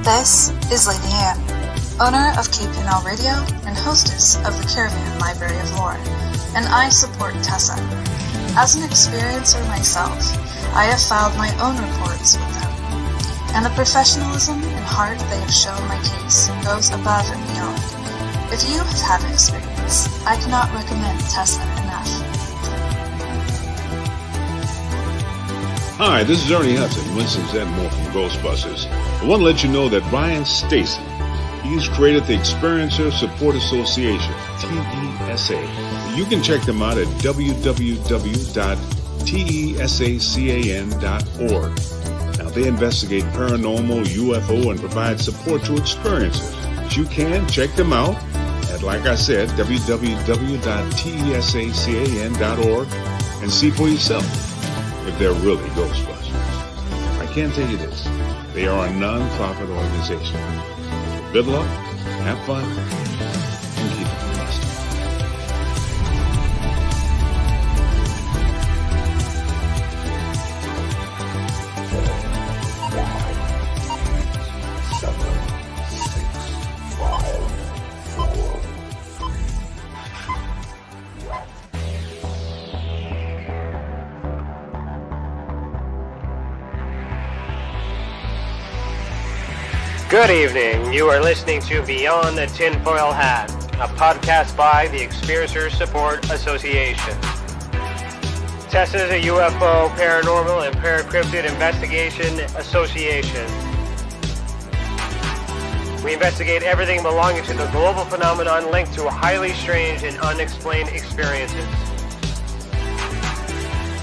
This is Lady Anne, owner of KPNL Radio and hostess of the Caravan Library of Lore, and I support Tessa. As an experiencer myself, I have filed my own reports with them, and the professionalism and heart they have shown my case goes above and beyond. If you have had an experience, I cannot recommend Tessa enough. Hi, this is Ernie Hudson, Winston Zedmore from Ghostbusters. I want to let you know that Ryan Stacy, he's created the Experiencer Support Association, TESA. You can check them out at www.tesacan.org. Now, they investigate paranormal, UFO, and provide support to experiencers. But you can check them out at, like I said, www.tesacan.org and see for yourself if they're really Ghostbusters. I can tell you this, they are a non-profit organization. Good luck, have fun, and keep it blessed. Good evening. You are listening to Beyond the Tinfoil Hat, a podcast by the Experiencer Support Association. Tessa is a UFO, paranormal, and paracryptid investigation association. We investigate everything belonging to the global phenomenon linked to highly strange and unexplained experiences.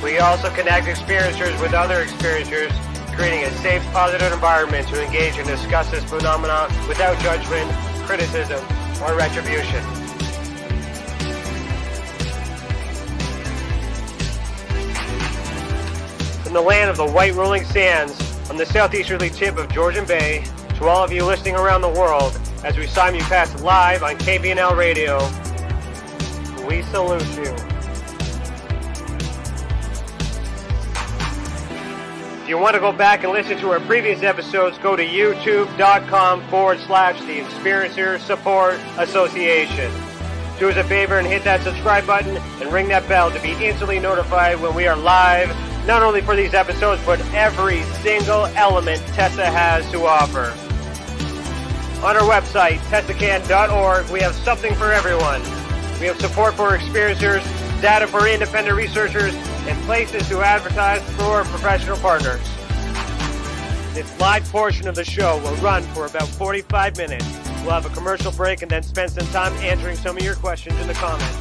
We also connect experiencers with other experiencers, creating a safe, positive environment to engage and discuss this phenomenon without judgment, criticism, or retribution. From the land of the white rolling sands, from the southeasterly tip of Georgian Bay, to all of you listening around the world, as we simulcast live on KPNL Radio, we salute you. If you want to go back and listen to our previous episodes, go to youtube.com/the Experiencer Support Association. Do us a favor and hit that subscribe button and ring that bell to be instantly notified when we are live, not only for these episodes, but every single element Tessa has to offer. On our website, tessacan.org, we have something for everyone. We have support for experiencers, data for independent researchers, and places to advertise for professional partners. This live portion of the show will run for about 45 minutes. We'll have a commercial break and then spend some time answering some of your questions in the comments.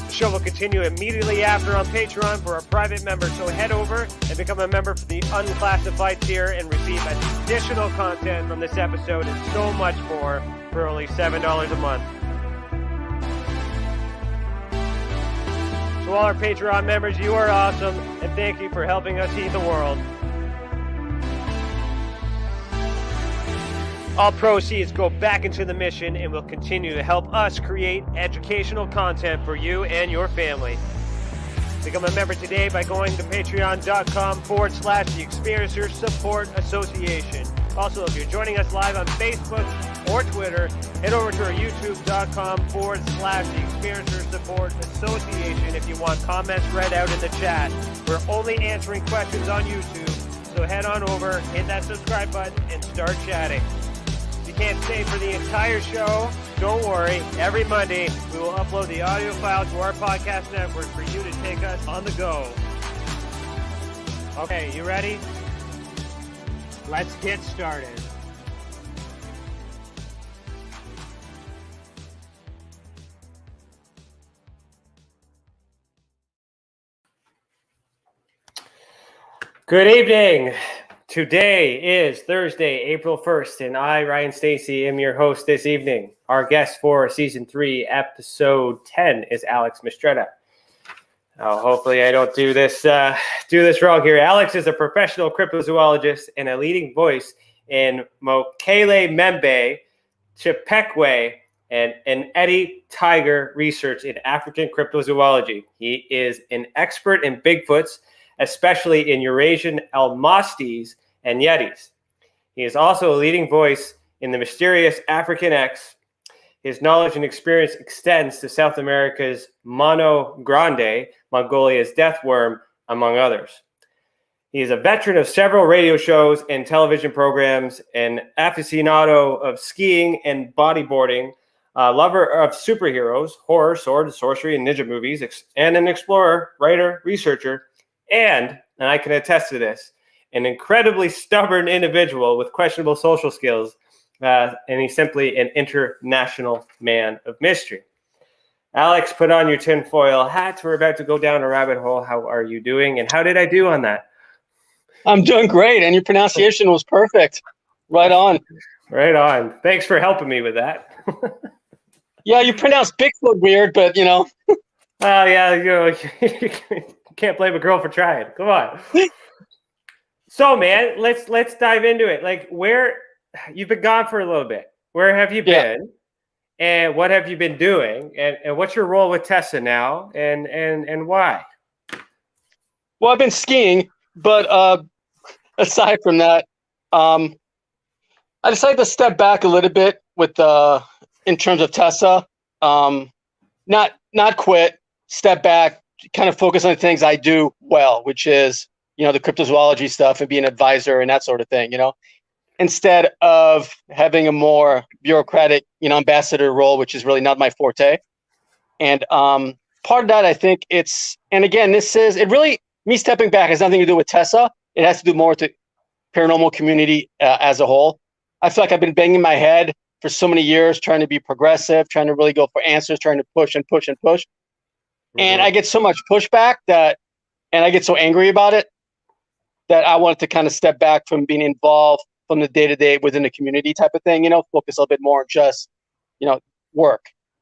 The show will continue immediately after on Patreon for our private members, so head over and become a member for the unclassified tier and receive additional content from this episode and so much more for only $7 a month. To all our Patreon members, you are awesome, and thank you for helping us heal the world. All proceeds go back into the mission and will continue to help us create educational content for you and your family. Become a member today by going to patreon.com/the Experiencer Support Association. Also, if you're joining us live on Facebook or Twitter, head over to our youtube.com/the Experiencer Support Association if you want comments read out in the chat. We're only answering questions on YouTube, so head on over, hit that subscribe button, and start chatting. If you can't stay for the entire show, don't worry. Every Monday, we will upload the audio file to our podcast network for you to take us on the go. Okay, you ready? Let's get started. Good evening. Today is Thursday, April 1st, and I, Ryan Stacy, am your host this evening. Our guest for Season 3, Episode 10 is Alex Mistretta. Hopefully I don't do this wrong here. Alex is a professional cryptozoologist and a leading voice in Mokele-mbembe, Chipekwe, and Ennedi Tiger research in African cryptozoology. He is an expert in Bigfoots, especially in Eurasian Almastys and Yetis. He is also a leading voice in the mysterious African X. His knowledge and experience extends to South America's Grande, Mongolia's death worm, among others. He is a veteran of several radio shows and television programs, an aficionado of skiing and bodyboarding, a lover of superheroes, horror, sword, sorcery, and ninja movies, and an explorer, writer, researcher, and I can attest to this, an incredibly stubborn individual with questionable social skills, and he's simply an international man of mystery. Alex, put on your tinfoil hat. We're about to go down a rabbit hole. How are you doing, and how did I do on that? I'm doing great, and your pronunciation was perfect. Right on. Right on. Thanks for helping me with that. Yeah, you pronounced Bigfoot weird, but you know. Yeah, you can't blame a girl for trying. Come on. So, man, let's dive into it. Like, where you've been gone for a little bit. Where have you been? And what have you been doing? And what's your role with Tessa now? And why? Well, I've been skiing, but aside from that, I decided to step back a little bit with in terms of Tessa. Not quit, step back, kind of focus on things I do well, which is, you know, the cryptozoology stuff and be an advisor and that sort of thing, you know, instead of having a more bureaucratic, you know, ambassador role, which is really not my forte. And part of that, I think and again, me stepping back has nothing to do with Tessa. It has to do more with the paranormal community as a whole. I feel like I've been banging my head for so many years, trying to be progressive, trying to really go for answers, trying to push and push and push. Mm-hmm. And I get so much pushback and I get so angry about it that I wanted to kind of step back from being involved from the day-to-day within the community type of thing, you know, focus a little bit more on just, you know,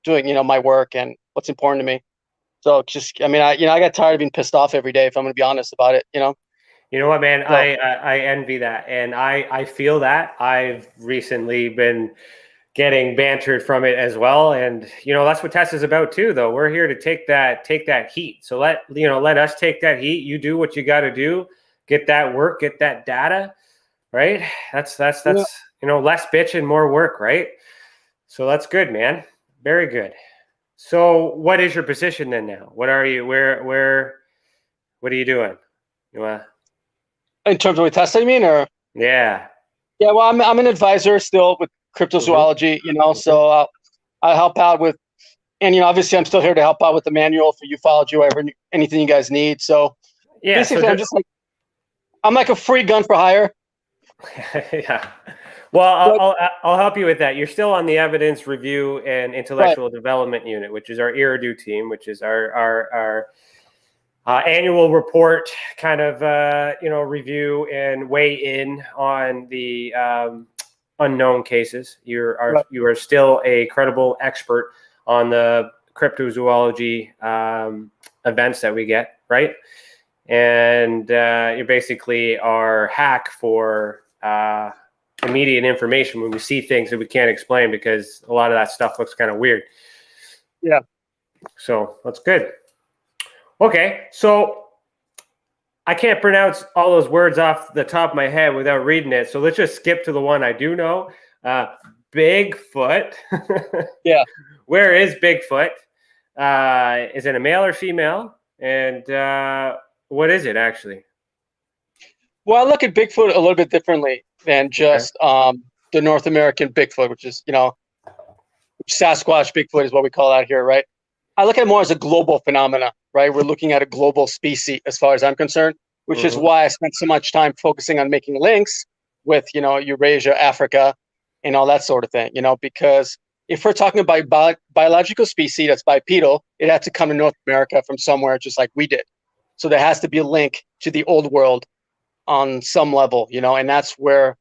doing, you know, my work and what's important to me. So I got tired of being pissed off every day, if I'm going to be honest about it, you know? You know what, man? So, I envy that. And I feel that. I've recently been getting bantered from it as well. And, you know, that's what Tessa's about too, though. We're here to take that heat. So let us take that heat. You do what you got to do. Get that work, get that data, right? That's you know, less bitch and more work, right? So that's good, man. Very good. So what is your position then now? What are you, what are you doing? In terms of with Tessa, you mean, or? Yeah. Yeah, well, I'm an advisor still with cryptozoology, mm-hmm. you know, so I help out with, and, you know, obviously I'm still here to help out with the manual for ufology, whatever, anything you guys need. So yeah, basically I'm like a free gun for hire. Yeah. Well, I'll help you with that. You're still on the evidence review and intellectual development unit, which is our IRADU team, which is our annual report kind of, review and weigh in on the unknown cases. You are still a credible expert on the cryptozoology events that we get, right? And you're basically our hack for immediate information when we see things that we can't explain, because a lot of that stuff looks kind of weird. Yeah. So that's good. Okay, so I can't pronounce all those words off the top of my head without reading it. So let's just skip to the one I do know. Bigfoot. Yeah. Where is Bigfoot? Is it a male or female? And what is it actually? Well, I look at Bigfoot a little bit differently than just the North American Bigfoot, which is, you know, Sasquatch Bigfoot is what we call out here, right? I look at it more as a global phenomena, right? We're looking at a global species as far as I'm concerned, which is why I spent so much time focusing on making links with, you know, Eurasia, Africa, and all that sort of thing, you know, because if we're talking about biological species that's bipedal, it had to come to North America from somewhere, just like we did. So there has to be a link to the old world on some level, you know, and that's how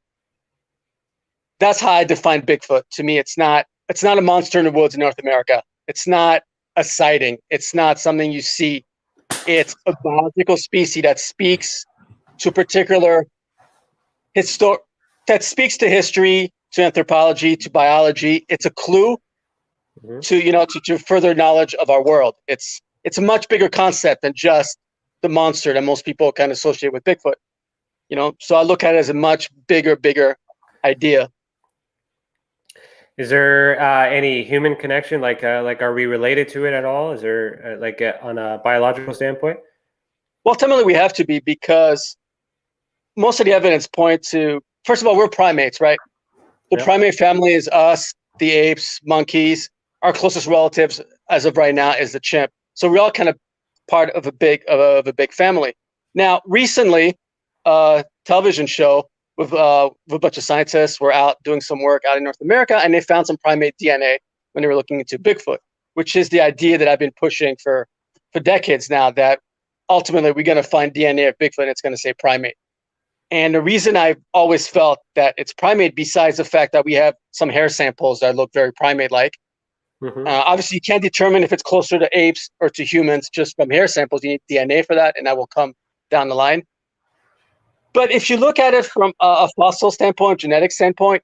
I define Bigfoot. To me, it's not a monster in the woods in North America. It's not a sighting. It's not something you see. It's a biological species that speaks to particular that speaks to history, to anthropology, to biology. It's a clue to, you know, to further knowledge of our world. It's a much bigger concept than just the monster that most people kind of associate with Bigfoot. You know, so I look at it as a much bigger idea. Is there any human connection? Like, are we related to it at all? Is there on a biological standpoint? Well, ultimately we have to be, because most of the evidence point to, first of all, we're primates, right? The primate family is us, the apes, monkeys. Our closest relatives as of right now is the chimp. So we're all kind of part of a big family. Now, recently, television show with a bunch of scientists were out doing some work out in North America, and they found some primate DNA when they were looking into Bigfoot, which is the idea that I've been pushing for decades now, that ultimately we're going to find DNA of Bigfoot and it's going to say primate. And the reason I've always felt that it's primate, besides the fact that we have some hair samples that look very primate-like, obviously you can't determine if it's closer to apes or to humans just from hair samples. You need DNA for that, and that will come down the line. But if you look at it from a fossil standpoint, genetic standpoint,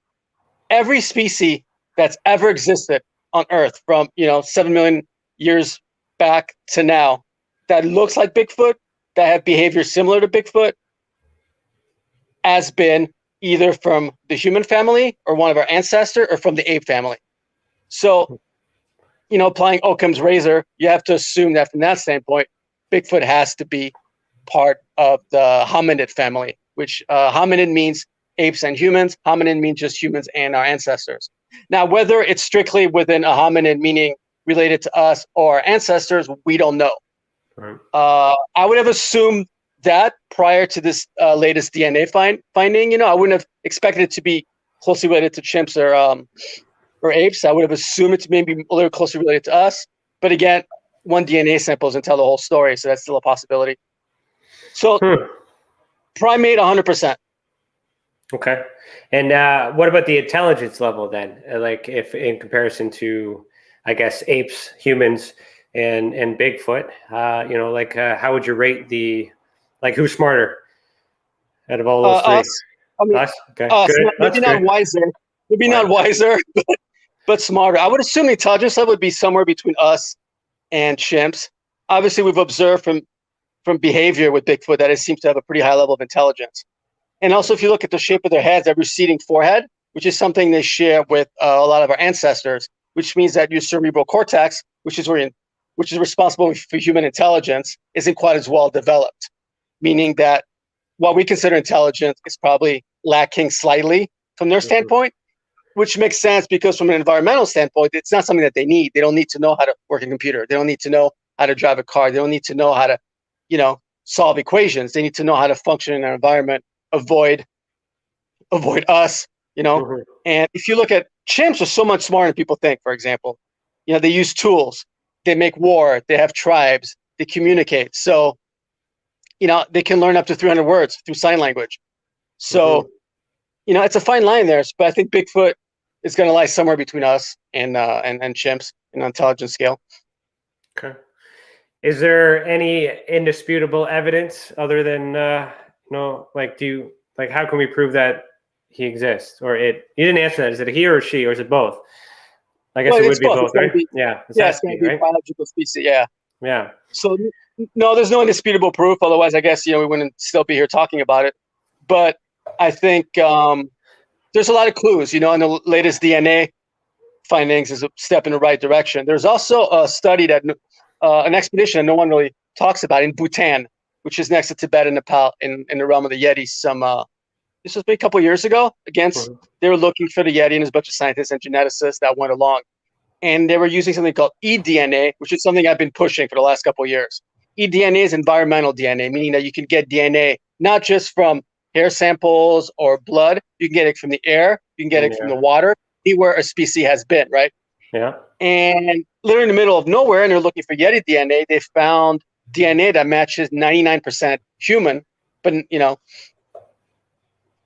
every species that's ever existed on Earth from 7 million years back to now that looks like Bigfoot, that have behavior similar to Bigfoot, has been either from the human family or one of our ancestors, or from the ape family. So, applying Occam's razor, you have to assume that from that standpoint, Bigfoot has to be part of the hominid family, which hominid means apes and humans. Hominid means just humans and our ancestors. Now, whether it's strictly within a hominid, meaning related to us or our ancestors, we don't know. Right. I would have assumed that prior to this latest DNA finding. I wouldn't have expected it to be closely related to chimps or apes. I would have assumed it to maybe a little closely related to us. But again, one DNA sample doesn't tell the whole story, so that's still a possibility. So, primate, 100%. Okay. And what about the intelligence level then? Like, if in comparison to, I guess, apes, humans, and Bigfoot, how would you rate the, who's smarter out of all those three? Us. I mean, us? Okay. Us. Good. Maybe not wiser. Maybe not wiser, but smarter. I would assume the intelligence level would be somewhere between us and chimps. Obviously, we've observed from behavior with Bigfoot that it seems to have a pretty high level of intelligence. And also, if you look at the shape of their heads, that receding forehead, which is something they share with a lot of our ancestors, which means that your cerebral cortex, which is responsible for human intelligence, isn't quite as well developed. Meaning that what we consider intelligence is probably lacking slightly from their standpoint, which makes sense because from an environmental standpoint, it's not something that they need. They don't need to know how to work a computer. They don't need to know how to drive a car. They don't need to know how to, solve equations. They need to know how to function in an environment, avoid us, And if you look at chimps, are so much smarter than people think. For example, they use tools, they make war, they have tribes, they communicate. So, they can learn up to 300 words through sign language. So, it's a fine line there. But I think Bigfoot is going to lie somewhere between us and chimps in an intelligence scale. Okay. Is there any indisputable evidence other than how can we prove that he exists or it? You didn't answer that. Is it a he or a she, or is it both? I guess it would be both, right? It's going to be a biological species. Yeah. Yeah. So no, there's no indisputable proof. Otherwise, I guess we wouldn't still be here talking about it. But I think there's a lot of clues. And the latest DNA findings is a step in the right direction. There's also a study that an expedition that no one really talks about in Bhutan, which is next to Tibet and Nepal in the realm of the Yetis. This was a couple of years ago. They were looking for the Yeti, and there's a bunch of scientists and geneticists that went along. And they were using something called eDNA, which is something I've been pushing for the last couple of years. eDNA is environmental DNA, meaning that you can get DNA not just from hair samples or blood. You can get it from the air. You can get it from the water, anywhere a species has been, right? Yeah. And literally in the middle of nowhere, and they're looking for Yeti DNA, they found DNA that matches 99% human, but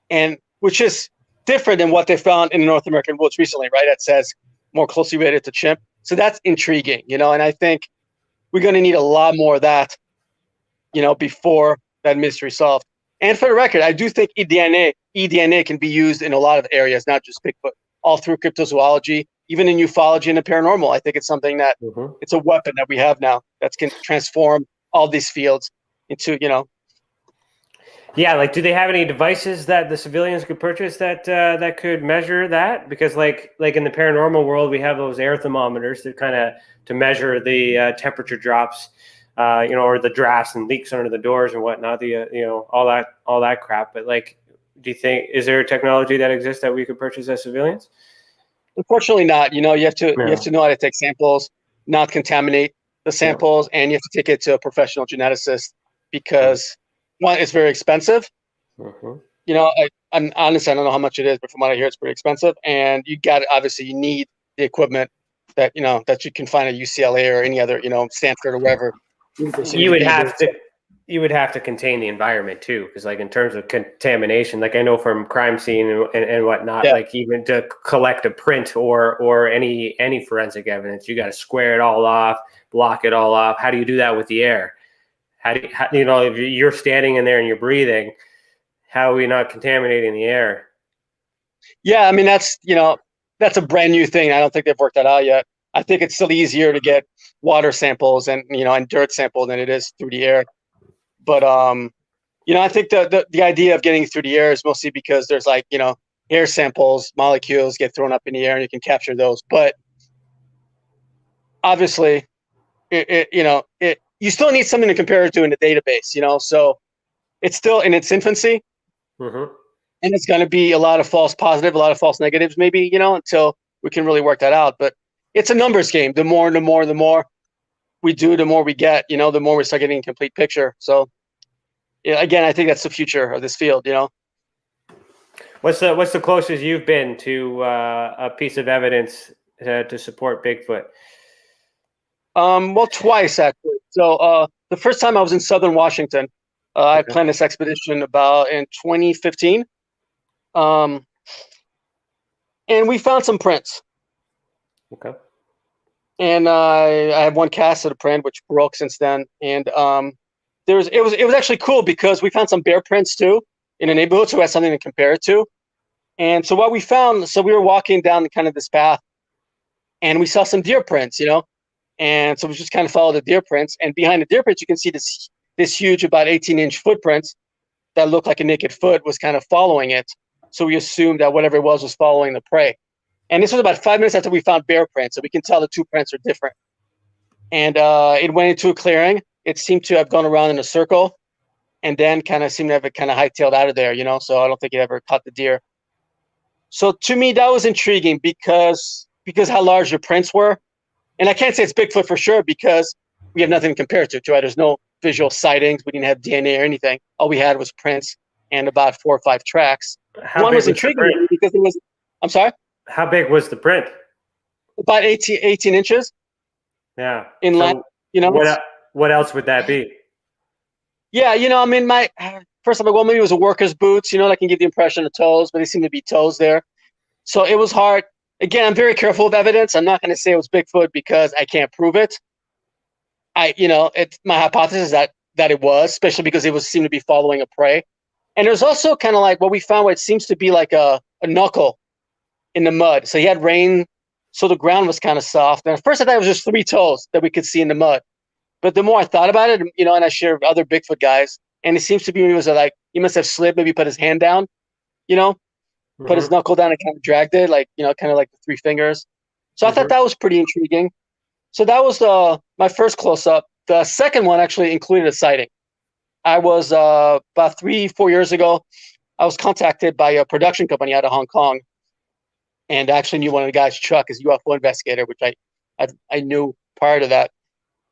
and which is different than what they found in the North American woods recently, right? That says more closely related to chimp. So that's intriguing, and I think we're going to need a lot more of that, before that mystery solved. And for the record, I do think eDNA can be used in a lot of areas, not just Bigfoot, all through cryptozoology, even in ufology and the paranormal. I think it's something that it's a weapon that we have now that can transform all these fields into, Yeah, like, do they have any devices that the civilians could purchase that that could measure that? Because like in the paranormal world, we have those air thermometers that kind of to measure the temperature drops, or the drafts and leaks under the doors and whatnot. All that crap. But like, do you think is there a technology that exists that we could purchase as civilians? Unfortunately, not. You have to know how to take samples, not contaminate the samples, and you have to take it to a professional geneticist because one, it's very expensive. I'm honestly, I don't know how much it is, but from what I hear, it's pretty expensive. And you need the equipment that you can find at UCLA or any other, Stanford or wherever. You would have to contain the environment too, because like in terms of contamination, like I know from crime scene and whatnot, like even to collect a print or any forensic evidence, you got to square it all off, block it all off. How do you do that with the air? If you're standing in there and you're breathing, how are we not contaminating the air? Yeah, I mean that's a brand new thing. I don't think they've worked that out yet. I think it's still easier to get water samples and dirt samples than it is through the air. But I think the idea of getting through the air is mostly because there's air samples, molecules get thrown up in the air and you can capture those. But obviously, you still need something to compare it to in the database, so it's still in its infancy. And it's going to be a lot of false positive, a lot of false negatives, maybe, until we can really work that out. But it's a numbers game. The more we do, the more we get, the more we start getting a complete picture. So again, I think that's the future of this field, What's the closest you've been to a piece of evidence to support Bigfoot? Well, twice actually. So the first time I was in Southern Washington, I planned this expedition about in 2015. And we found some prints. Okay. And I have one cast of the print which broke since then. And it was actually cool because we found some bear prints too in a neighborhood, so we had something to compare it to. And so what we found, so we were walking down kind of this path, and we saw some deer prints, and so we just kind of followed the deer prints. And behind the deer prints, you can see this huge, about 18-inch footprints that looked like a naked foot was kind of following it. So we assumed that whatever it was following the prey. And this was about 5 minutes after we found bear prints, so we can tell the two prints are different. And it went into a clearing. It seemed to have gone around in a circle, and then kind of seemed to have it kind of hightailed out of there, So I don't think it ever caught the deer. So to me, that was intriguing because how large the prints were. And I can't say it's Bigfoot for sure because we have nothing to compare it to, right? There's no visual sightings. We didn't have DNA or anything. All we had was prints and about 4 or 5 tracks. One was intriguing because it was, I'm sorry? How big was the print? About 18 inches. Yeah. In length, What else would that be? Yeah, I mean, first I'm like, well, maybe it was a worker's boots, that can give the impression of toes, but they seem to be toes there. So it was hard. Again, I'm very careful of evidence. I'm not going to say it was Bigfoot because I can't prove it. It's my hypothesis that it was, especially because it seemed to be following a prey. And there's also kind of like what we found, where it seems to be like a knuckle in the mud. So he had rain, so the ground was kind of soft. And at first I thought it was just 3 toes that we could see in the mud. But the more I thought about it, and I shared with other Bigfoot guys, and it seems to be he must have slipped, maybe put his hand down, put his knuckle down and kind of dragged it, kind of like the 3 fingers. So I thought that was pretty intriguing. So that was my first close-up. The second one actually included a sighting. I was about 3-4 years ago, I was contacted by a production company out of Hong Kong, and I actually knew one of the guys, Chuck, is a UFO investigator, which I knew prior to that.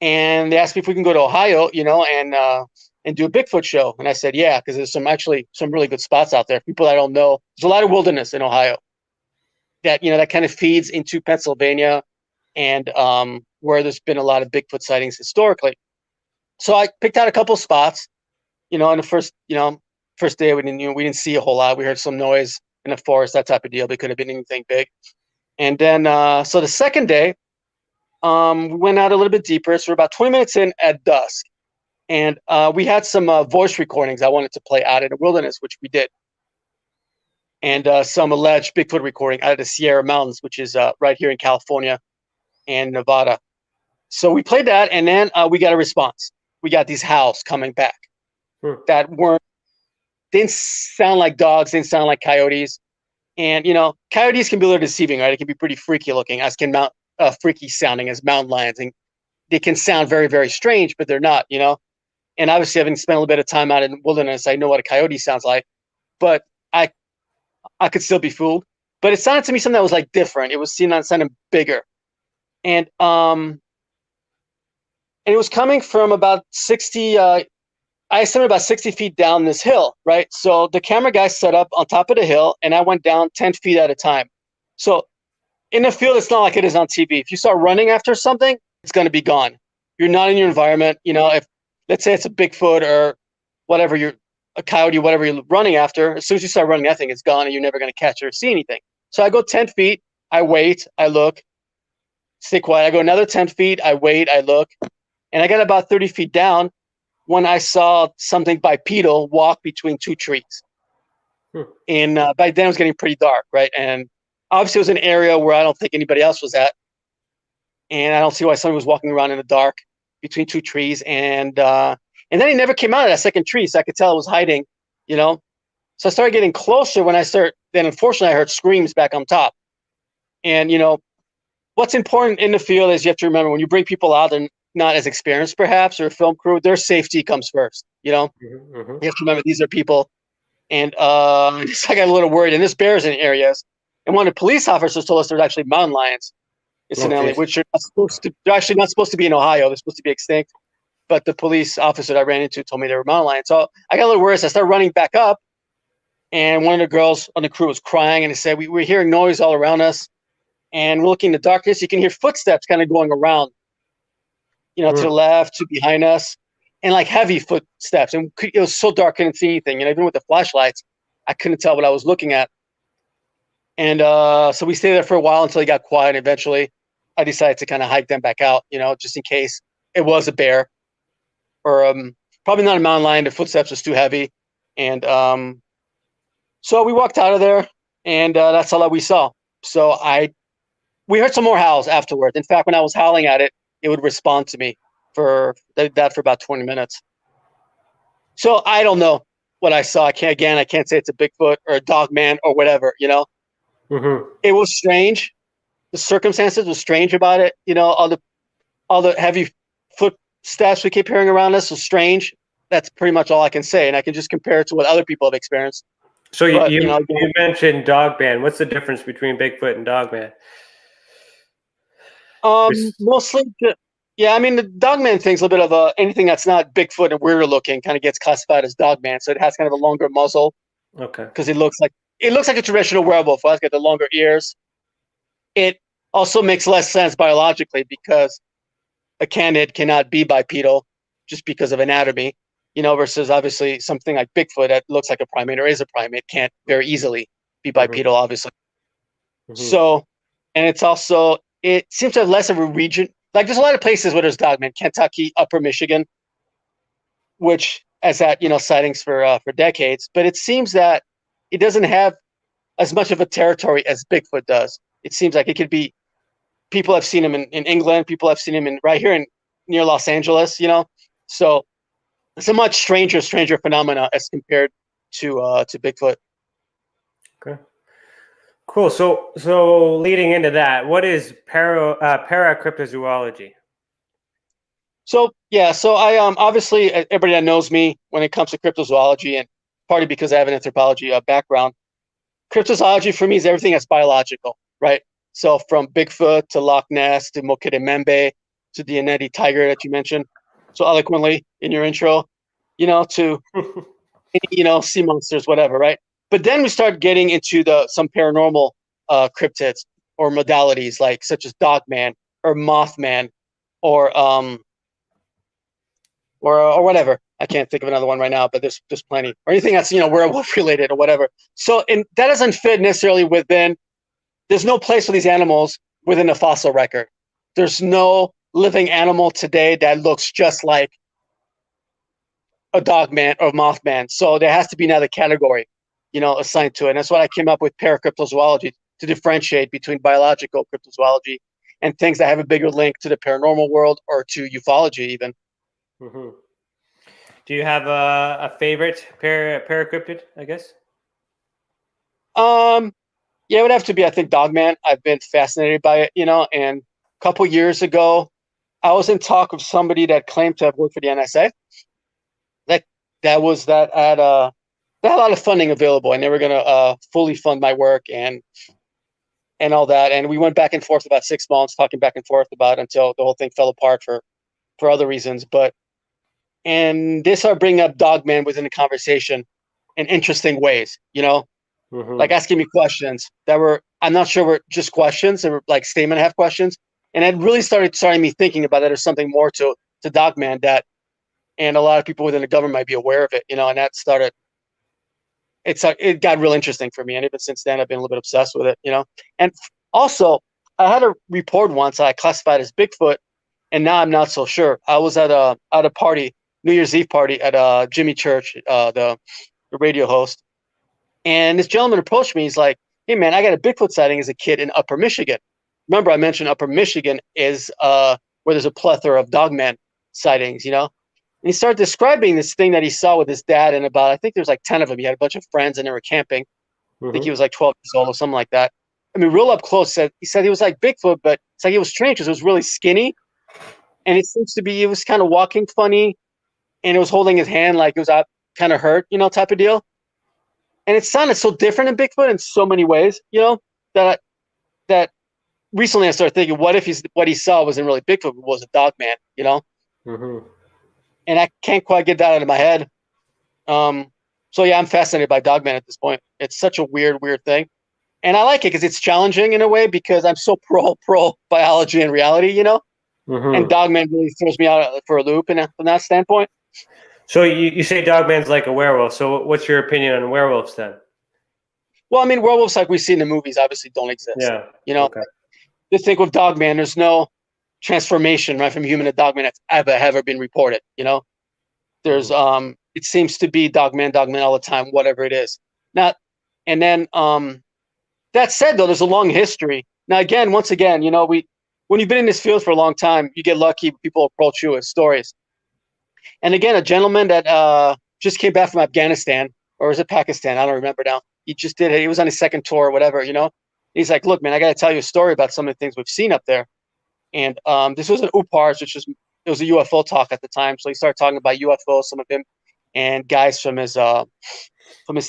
And they asked me if we can go to Ohio, and do a Bigfoot show. And I said, yeah, because there's some really good spots out there. People I don't know. There's a lot of wilderness in Ohio that, that kind of feeds into Pennsylvania and where there's been a lot of Bigfoot sightings historically. So I picked out a couple spots, in the first day we didn't see a whole lot. We heard some noise in the forest, that type of deal. It could have been anything big. And then, so the second day, we went out a little bit deeper. So we're about 20 minutes in at dusk. And we had some voice recordings I wanted to play out in the wilderness, which we did. And some alleged Bigfoot recording out of the Sierra Mountains, which is right here in California and Nevada. So we played that, and then we got a response. We got these howls coming back that weren't didn't sound like dogs, didn't sound like coyotes. And, coyotes can be a little deceiving, right? It can be pretty freaky looking, as can freaky sounding as mountain lions. And they can sound very, very strange, but they're not, And obviously, having spent a little bit of time out in the wilderness, I know what a coyote sounds like. But I could still be fooled. But it sounded to me something that was like different. It was sounding bigger. And it was coming from about 60, I estimate about 60 feet down this hill, right? So the camera guy set up on top of the hill, and I went down 10 feet at a time. So in the field, it's not like it is on TV. If you start running after something, it's going to be gone. You're not in your environment. If let's say it's a Bigfoot or whatever, a coyote, whatever you're running after, as soon as you start running, that thing is gone, and you're never going to catch it or see anything. So I go 10 feet, I wait, I look, stay quiet. I go another 10 feet, I wait, I look, and I got about 30 feet down when I saw something bipedal walk between two trees. And by then it was getting pretty dark, right? And obviously it was an area where I don't think anybody else was at. And I don't see why somebody was walking around in the dark between two trees. And then he never came out of that second tree, so I could tell it was hiding, So I started getting closer then unfortunately I heard screams back on top. And, what's important in the field is you have to remember when you bring people out, they're not as experienced perhaps, or a film crew, their safety comes first, Mm-hmm. You have to remember these are people. And so I got a little worried, and there's bears in areas. And one of the police officers told us there's actually mountain lions, incidentally, which they're actually not supposed to be in Ohio. They're supposed to be extinct. But the police officer that I ran into told me they were mountain lions. So I got a little worried. So I started running back up, and one of the girls on the crew was crying, and they said, we're hearing noise all around us. And we're looking in the darkness. You can hear footsteps kind of going around, to the left, to behind us, and like heavy footsteps. And it was so dark, I couldn't see anything. Even with the flashlights, I couldn't tell what I was looking at. And so we stayed there for a while until it got quiet. And eventually, I decided to kind of hike them back out, just in case it was a bear or probably not a mountain lion. The footsteps was too heavy. And so we walked out of there, and that's all that we saw. So we heard some more howls afterwards. In fact, when I was howling at it, it would respond to me for about 20 minutes. So I don't know what I saw. I can't say it's a Bigfoot or a dog man or whatever, Mm-hmm. It was strange. The circumstances was strange about it. All the heavy footsteps we keep hearing around us was strange. That's pretty much all I can say. And I can just compare it to what other people have experienced. So you mentioned Dogman. What's the difference between Bigfoot and Dogman? Mostly, the Dogman thing's a little bit of anything that's not Bigfoot and weirder looking kind of gets classified as Dogman. So it has kind of a longer muzzle. Okay. Because it looks like a traditional werewolf. It's got the longer ears. It also makes less sense biologically because a canid cannot be bipedal just because of anatomy. Versus obviously something like Bigfoot that looks like a primate or is a primate can't very easily be bipedal, obviously. Mm-hmm. So, and it seems to have less of a region. Like there's a lot of places where there's dogmen, Kentucky, Upper Michigan, which has had, sightings for decades. But it seems that it doesn't have as much of a territory as Bigfoot does. It seems like it could be, people have seen him in England, people have seen him right here near Los Angeles, So it's a much stranger phenomena as compared to Bigfoot. Okay, cool. So leading into that, what is paracryptozoology? So I obviously everybody that knows me when it comes to cryptozoology, and partly because I have an anthropology background, cryptozoology for me is everything that's biological, right? So from Bigfoot to Loch Ness to Mokele-mbembe to the Ennedi Tiger that you mentioned so eloquently in your intro, to sea monsters, whatever, right? But then we start getting into some paranormal cryptids or modalities, like such as Dogman or Mothman or whatever. I can't think of another one right now, but there's plenty. Or anything that's werewolf related or whatever. So that doesn't fit necessarily within. There's no place for these animals within the fossil record. There's no living animal today that looks just like a Dogman or Mothman. So there has to be another category, assigned to it. And that's what I came up with paracryptozoology to differentiate between biological cryptozoology and things that have a bigger link to the paranormal world or to ufology even. Mm-hmm. Do you have a favorite paracryptid, I guess? Yeah, it would have to be, I think, Dogman. I've been fascinated by it, and a couple years ago, I was in talk with somebody that claimed to have worked for the NSA. That was that at they had a lot of funding available, and they were gonna fully fund my work and all that. And we went back and forth about 6 months, talking back and forth about it until the whole thing fell apart for other reasons. And they started bringing up Dogman within the conversation in interesting ways, like asking me questions that were, I'm not sure were just questions. They were like statement half questions. And it really started me thinking about that there's something more to Dogman and a lot of people within the government might be aware of it, and that started, it got real interesting for me. And even since then, I've been a little bit obsessed with it, And also, I had a report once I classified as Bigfoot, and now I'm not so sure. I was at a party, New Year's Eve party at Jimmy Church, the radio host. And this gentleman approached me. He's like, "Hey, man, I got a Bigfoot sighting as a kid in Upper Michigan." Remember, I mentioned Upper Michigan is where there's a plethora of Dogman sightings, And he started describing this thing that he saw with his dad, and about, I think there's like 10 of them. He had a bunch of friends, and they were camping. I think he was like 12 years old or something like that. I mean, real up close. He said he was like Bigfoot, but it's like he was strange because it was really skinny, and it seems to be he was kind of walking funny, and it was holding his hand like it was out kind of hurt, type of deal. And it sounded so different in Bigfoot in so many ways, that recently I started thinking, what if what he saw wasn't really Bigfoot, but was a Dogman, And I can't quite get that out of my head. So yeah, I'm fascinated by Dogman at this point. It's such a weird thing. And I like it because it's challenging in a way, because I'm so pro biology and reality, And Dogman really throws me out for a loop from that standpoint. So you say Dogman's like a werewolf. So what's your opinion on werewolves then? Well, I mean, werewolves like we see in the movies obviously don't exist. Yeah. Okay. You think with Dogman, there's no transformation right from human to Dogman that's ever been reported. There's it seems to be Dogman all the time, whatever it is. Now, and then that said, though, there's a long history. Now, once again, when you've been in this field for a long time, you get lucky. People approach you with stories. And again, a gentleman that just came back from Afghanistan, or is it Pakistan? I don't remember now. He just did it. He was on his second tour or whatever, He's like, "Look, man, I got to tell you a story about some of the things we've seen up there." And this was an UPARS, it was a UFO talk at the time. So he started talking about UFOs, some of him and guys from his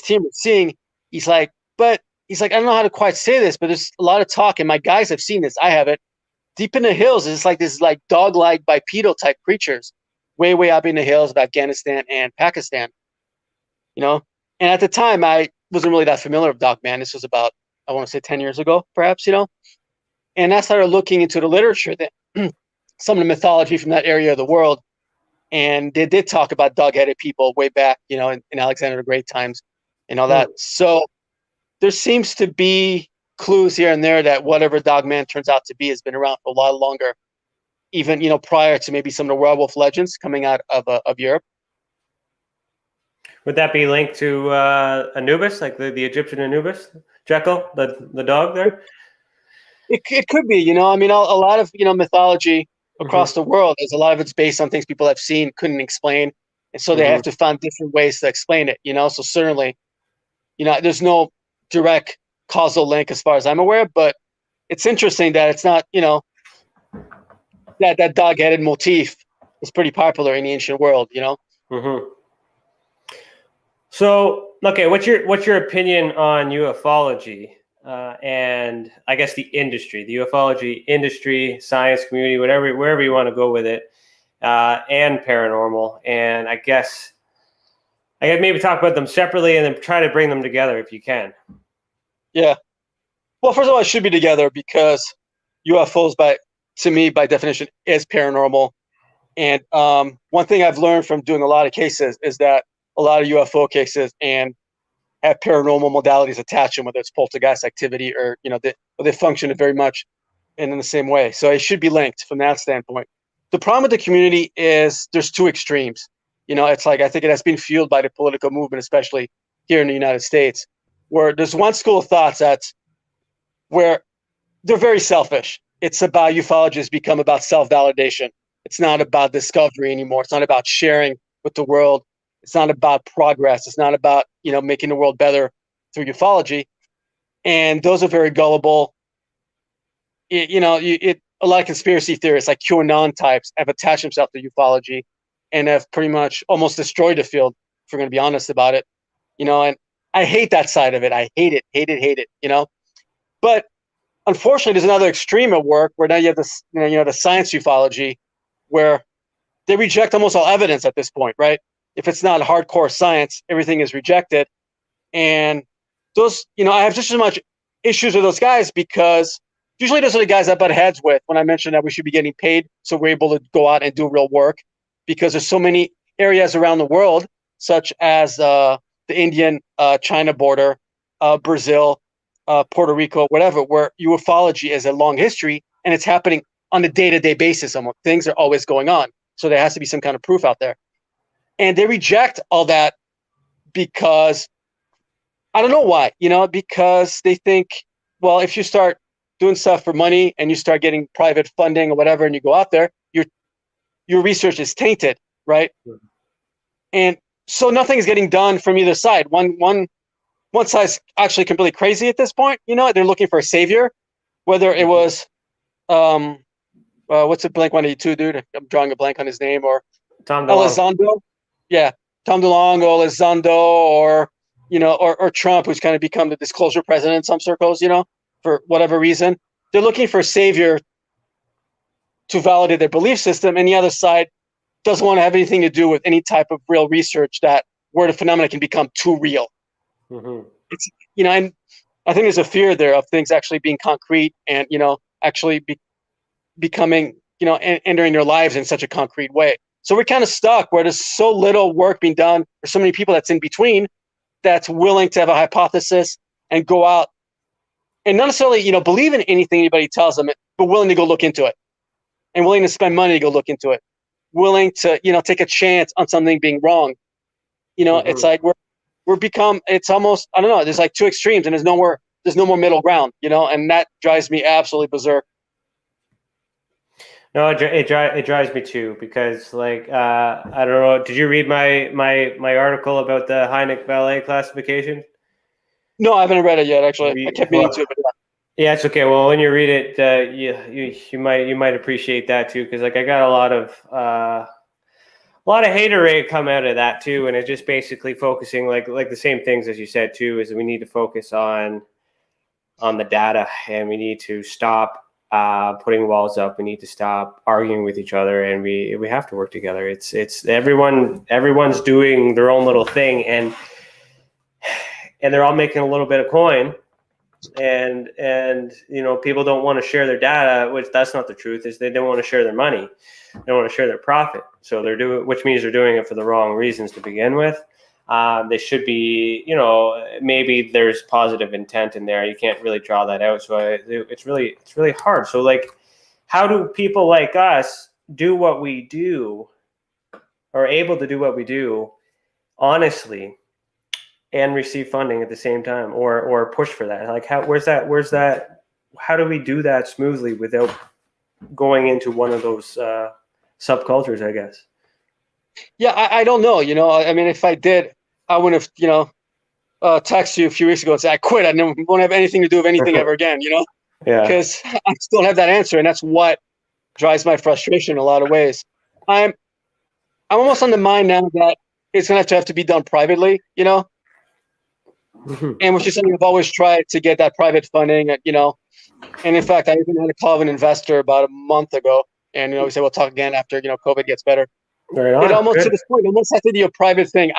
team were seeing. He's like, I don't know how to quite say this, but there's a lot of talk, and my guys have seen this. I haven't. Deep in the hills, it's like this dog-like bipedal type creatures, way up in the hills of Afghanistan and Pakistan. And at the time, I wasn't really that familiar with Dogman. This was about, I want to say 10 years ago, perhaps, And I started looking into the literature, some of the mythology from that area of the world. And they did talk about dog-headed people way back, in Alexander the Great times and all that. So there seems to be clues here and there that whatever Dogman turns out to be has been around for a lot longer, even, prior to maybe some of the werewolf legends coming out of Europe. Would that be linked to Anubis, like the Egyptian Anubis, Jekyll, the dog there? It could be, I mean, a lot of, mythology across the world, there's a lot of it's based on things people have seen, couldn't explain. And so they have to find different ways to explain it, So certainly, there's no direct causal link as far as I'm aware, but it's interesting that it's not, that dog-headed motif is pretty popular in the ancient world, So, okay, what's your opinion on ufology and I guess the industry, the ufology industry, science community, wherever you want to go with it, and paranormal, and I guess maybe talk about them separately and then try to bring them together if you can. Yeah. Well, first of all, it should be together because UFOs, to me, by definition, is paranormal. And one thing I've learned from doing a lot of cases is that a lot of UFO cases and have paranormal modalities attached to them, whether it's poltergeist activity or, they function very much in the same way. So it should be linked from that standpoint. The problem with the community is there's two extremes. It's like, I think it has been fueled by the political movement, especially here in the United States, where there's one school of thoughts where they're very selfish. It's about ufologists become about self-validation. It's not about discovery anymore. It's not about sharing with the world. It's not about progress. It's not about, making the world better through ufology. And those are very gullible. A lot of conspiracy theorists, like QAnon types, have attached themselves to ufology and have pretty much almost destroyed the field, if we're going to be honest about it. And I hate that side of it. I hate it. But unfortunately, there's another extreme at work where now you have this, the science ufology, where they reject almost all evidence at this point, right? If it's not hardcore science, everything is rejected. And those, I have just as much issues with those guys, because usually those are the guys I butt heads with when I mention that we should be getting paid so we're able to go out and do real work, because there's so many areas around the world, such as the Indian China border, Brazil, Puerto Rico, whatever, where ufology is a long history and it's happening on a day-to-day basis. Things are always going on. So there has to be some kind of proof out there. And they reject all that because, I don't know why, because they think, well, if you start doing stuff for money and you start getting private funding or whatever, and you go out there, your research is tainted, right? Mm-hmm. And so nothing is getting done from either side. One side's actually completely crazy at this point. They're looking for a savior, whether it was, what's it, Blink-182 dude? I'm drawing a blank on his name, or Tom Elizondo. Yeah, Tom DeLonge, Elizondo, or or Trump, who's kind of become the disclosure president in some circles, for whatever reason. They're looking for a savior to validate their belief system, and the other side doesn't want to have anything to do with any type of real research where the phenomena can become too real. Mm-hmm. It's, and I think there's a fear there of things actually being concrete and, actually becoming, entering their lives in such a concrete way. So we're kind of stuck where there's so little work being done, or so many people that's in between that's willing to have a hypothesis and go out and not necessarily, believe in anything anybody tells them, but willing to go look into it and willing to spend money to go look into it, willing to, take a chance on something being wrong. Mm-hmm. It's like it's almost, I don't know, there's like two extremes, and there's no more middle ground, and that drives me absolutely berserk. No, it drives me too, because I don't know, did you read my article about the Hynek ballet classification? No, I haven't read it yet, actually. I kept meaning to, but yeah, it's okay. Well, when you read it, you might appreciate that too, because I got a lot of haterade come out of that too, and it's just basically focusing like the same things as you said too, is that we need to focus on the data, and we need to stop putting walls up. We need to stop arguing with each other, and we have to work together. It's everyone's doing their own little thing, and they're all making a little bit of coin, and people don't want to share their data, which that's not the truth, is they don't want to share their money. They don't want to share their profit. So which means they're doing it for the wrong reasons to begin with. They should be, maybe there's positive intent in there. You can't really draw that out. So it's really hard. So how do people like us do what we do, or able to do what we do honestly, and receive funding at the same time, or push for that? Where's that? How do we do that smoothly without going into one of those subcultures, I guess? Yeah, I don't know. I mean, if I did, I wouldn't have, texted you a few weeks ago and said I quit. I won't have anything to do with anything ever again. Yeah. Because I still have that answer, and that's what drives my frustration in a lot of ways. I'm almost on the mind now that it's gonna have to be done privately. And which is something I've always tried to get that private funding. And in fact, I even had a call of an investor about a month ago, and we said we'll talk again after COVID gets better. Right on. It almost to this point, almost has to be a private thing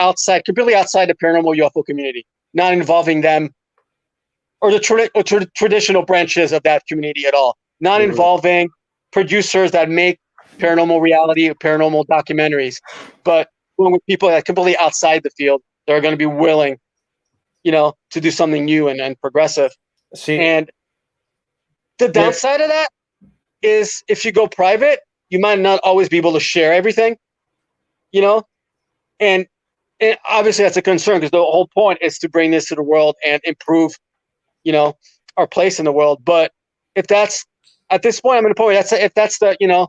completely outside the paranormal UFO community, not involving them or the traditional branches of that community at all, not involving producers that make paranormal reality or paranormal documentaries, but with people that are completely outside the field that are going to be willing, to do something new and progressive. And the downside of that is if you go private, you might not always be able to share everything, and obviously that's a concern, because the whole point is to bring this to the world and improve, our place in the world. But if that's, at this point, I'm in a point where if that's the,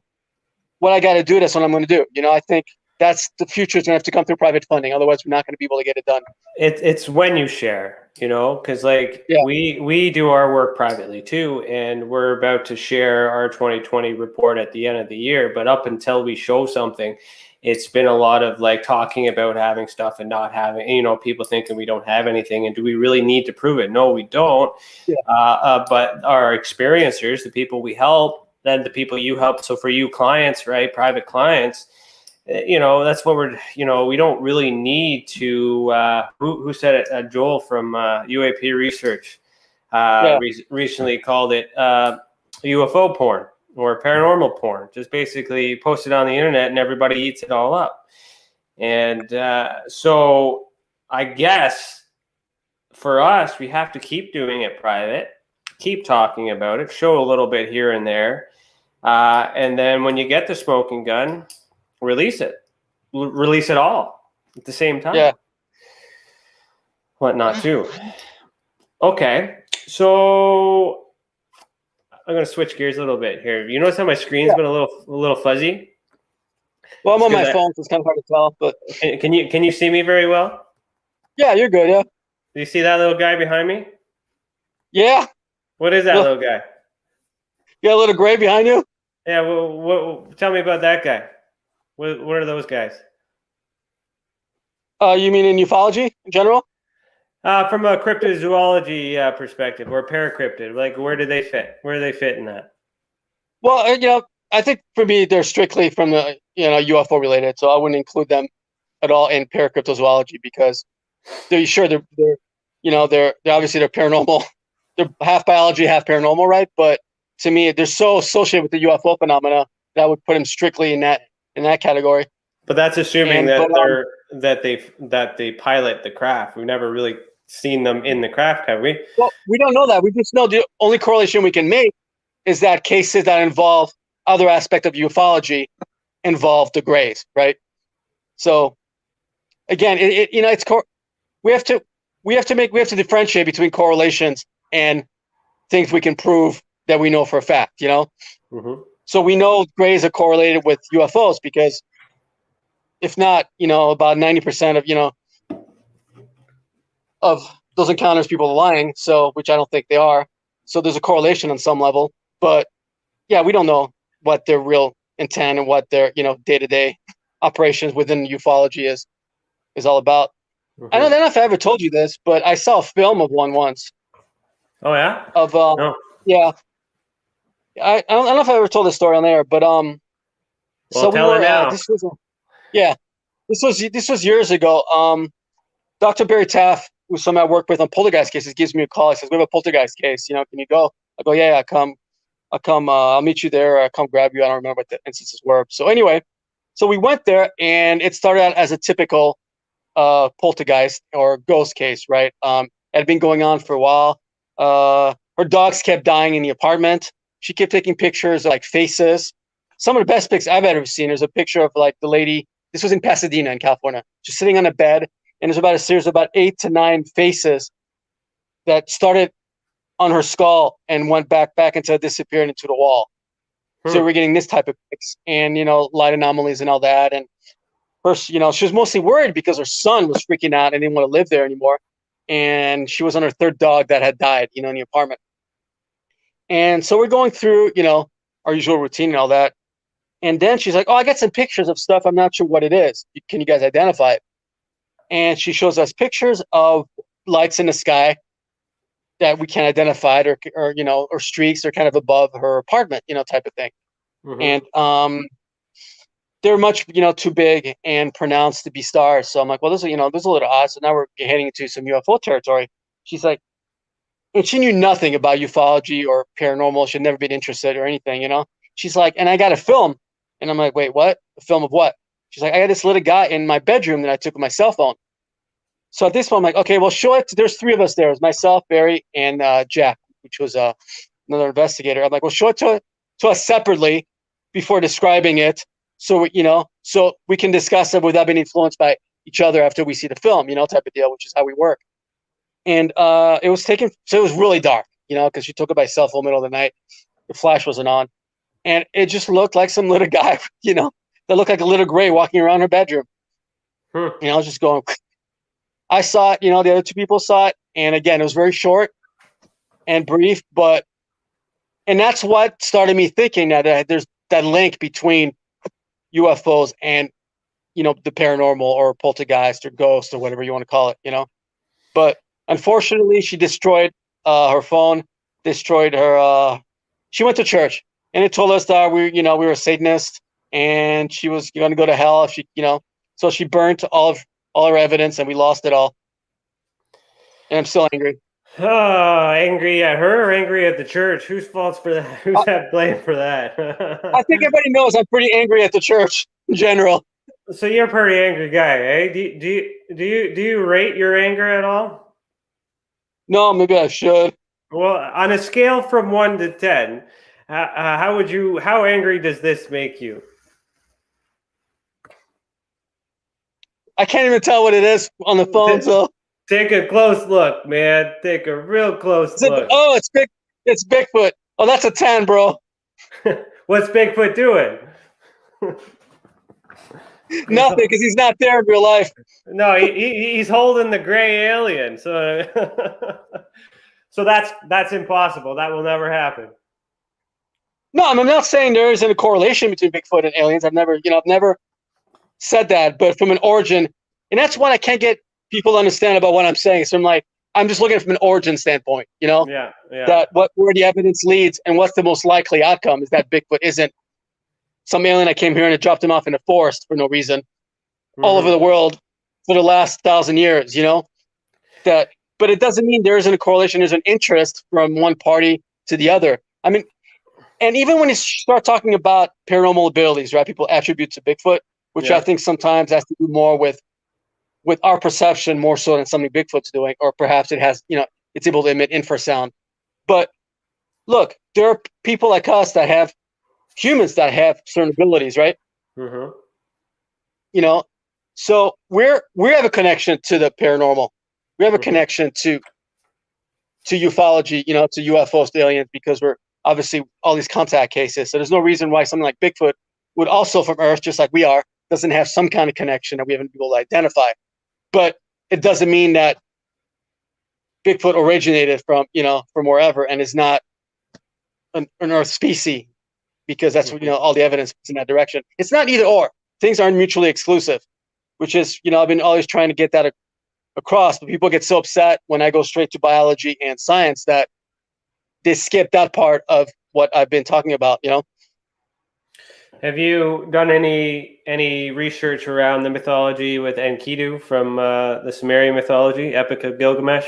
what I got to do, that's what I'm going to do. I think that's the future is going to have to come through private funding. Otherwise, we're not going to be able to get it done. It's when you share, because like we do our work privately too, and we're about to share our 2020 report at the end of the year. But up until we show something, it's been a lot of like talking about having stuff and not having, people thinking we don't have anything, and do we really need to prove it? No, we don't. Yeah. But our experiencers, the people we help, then the people you help. So for you clients, right, private clients, that's what we're, we don't really need to, who said it? Joel from UAP Research recently called it UFO porn or paranormal porn. Just basically post it on the internet and everybody eats it all up. And so I guess for us, we have to keep doing it private, keep talking about it, show a little bit here and there. And then when you get the smoking gun, release it all at the same time. Yeah. What not to? Okay, so I'm gonna switch gears a little bit here. You notice how my screen's been a little fuzzy? Well, I'm on my phone, so it's kind of hard to tell. But can you see me very well? Yeah, you're good. Yeah. Do you see that little guy behind me? Yeah. What is that little guy? You got a little gray behind you? Yeah. Well, tell me about that guy. What are those guys? You mean in ufology in general? From a cryptozoology perspective, or paracryptid, like where do they fit? Where do they fit in that? Well, I think for me they're strictly from the UFO related, so I wouldn't include them at all in paracryptozoology because they're obviously they're paranormal. They're half biology, half paranormal, right? But to me, they're so associated with the UFO phenomena that I would put them strictly in that category. But that's assuming that they pilot the craft. We've never really seen them in the craft, have we? Well, we don't know that. We just know the only correlation we can make is that cases that involve other aspect of ufology involve the grays, right? So again, we have to differentiate between correlations and things we can prove that we know for a fact, Mm-hmm. So we know grays are correlated with UFOs because if not, about 90% of those encounters, people are lying. So, which I don't think they are. So there's a correlation on some level, but yeah, we don't know what their real intent and what their, day-to-day operations within ufology is all about. Mm-hmm. I don't know if I ever told you this, but I saw a film of one once. Oh yeah? No. Yeah. I don't know if I ever told this story on there, but so we were this was years ago. Dr. Barry Taff, who's someone I work with on poltergeist cases, gives me a call. He says, "We have a poltergeist case. Can you go?" I go, "Yeah, come. I'll come. I'll meet you there. I'll come grab you." I don't remember what the instances were. So anyway, so we went there, and it started out as a typical poltergeist or ghost case, right? It had been going on for a while. Her dogs kept dying in the apartment. She kept taking pictures of, like, faces. Some of the best pics I've ever seen is a picture of, like, the lady. This was in Pasadena, in California, just sitting on a bed, and there's about a series of about 8 to 9 faces that started on her skull and went back until it disappeared into the wall. So we're getting this type of pics, and light anomalies and all that. And first, she was mostly worried because her son was freaking out and didn't want to live there anymore, and she was on her third dog that had died, in the apartment. And so we're going through, our usual routine and all that. And then she's like, "Oh, I got some pictures of stuff. I'm not sure what it is. Can you guys identify it?" And she shows us pictures of lights in the sky that we can't identify, or streaks are kind of above her apartment, type of thing. Mm-hmm. And they're much, too big and pronounced to be stars. So I'm like, well, this is a little odd. So now we're heading into some UFO territory. She's like, and she knew nothing about ufology or paranormal. She'd never been interested or anything, She's like, and I got a film. And I'm like, wait, what? A film of what? She's like, I got this little guy in my bedroom that I took with my cell phone. So at this point, I'm like, okay, well, show it. There's 3 of us there. It was myself, Barry, and Jack, which was another investigator. I'm like, well, show it to us separately before describing it. So, so we can discuss it without being influenced by each other after we see the film, type of deal, which is how we work. And it was really dark, because she took it by cell phone middle of the night. The flash wasn't on. And it just looked like some little guy, that looked like a little gray walking around her bedroom. Hmm. And I was just going, I saw it, the other two people saw it. And again, it was very short and brief, and that's what started me thinking that there's that link between UFOs and, the paranormal or poltergeist or ghost or whatever you want to call it, But unfortunately, she destroyed her phone, destroyed her, she went to church and it told us that we were Satanists and she was going to go to hell if she, so she burnt all her evidence and we lost it all. And I'm still angry. Oh, angry at her or angry at the church? Whose fault's for that? Who's at blame for that? I think everybody knows I'm pretty angry at the church in general. So you're a pretty angry guy, eh? Do you rate your anger at all? No, maybe I should. Well, on a scale from 1 to 10, how angry does this make you? I can't even tell what it is on the phone. So take a close look, man. Take a real close look. Oh, it's Bigfoot. Oh, that's a 10, bro. What's Bigfoot doing? Nothing, because he's not there in real life. No, he's holding the gray alien. So, so that's impossible. That will never happen. No, I'm not saying there isn't a correlation between Bigfoot and aliens. I've never said that. But from an origin, and that's what I can't get people to understand about what I'm saying. So I'm just looking from an origin standpoint. Yeah. That where the evidence leads and what's the most likely outcome is that Bigfoot isn't some alien that came here and it dropped him off in a forest for no reason, all over the world for the last 1,000 years. But it doesn't mean there isn't a correlation. There's an interest from one party to the other. I mean, and even when you start talking about paranormal abilities, right? People attribute to Bigfoot, which I think sometimes has to do more with our perception more so than something Bigfoot's doing, or perhaps it has, it's able to emit infrasound. But look, there are people like us that have humans that have certain abilities, right? Mm-hmm. So we have a connection to the paranormal. We have a connection to ufology, to UFOs, to aliens, because we're obviously all these contact cases. So there's no reason why something like Bigfoot would also from Earth, just like we are, doesn't have some kind of connection that we haven't been able to identify. But it doesn't mean that Bigfoot originated from wherever and is not an Earth species, because that's what, all the evidence is in that direction. It's not either or. Things aren't mutually exclusive, which is, I've been always trying to get that across, but people get so upset when I go straight to biology and science that they skip that part of what I've been talking about, Have you done any research around the mythology with Enkidu from the Sumerian mythology, Epic of Gilgamesh?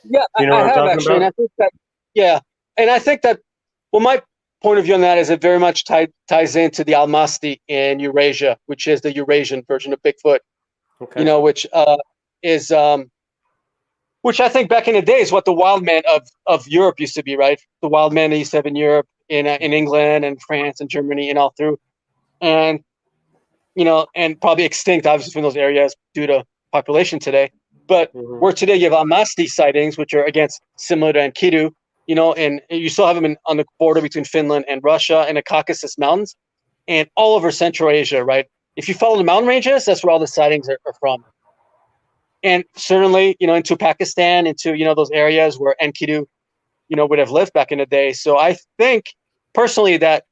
Yeah, I have actually, and I think that, and I think that, well, my point of view on that is it very much ties into the Almastys in Eurasia, which is the Eurasian version of Bigfoot. Okay. Which I think back in the day is what the wild man of Europe used to be, right? The wild man they used to have in Europe, in England and France and Germany and all through, and and probably extinct obviously from those areas due to population today. But where today you have Almastys sightings, which are similar to Enkidu, and you still have them on the border between Finland and Russia and the Caucasus Mountains and all over Central Asia, right? If you follow the mountain ranges, that's where all the sightings are from. And certainly, into Pakistan, into, those areas where Enkidu, would have lived back in the day. So I think personally that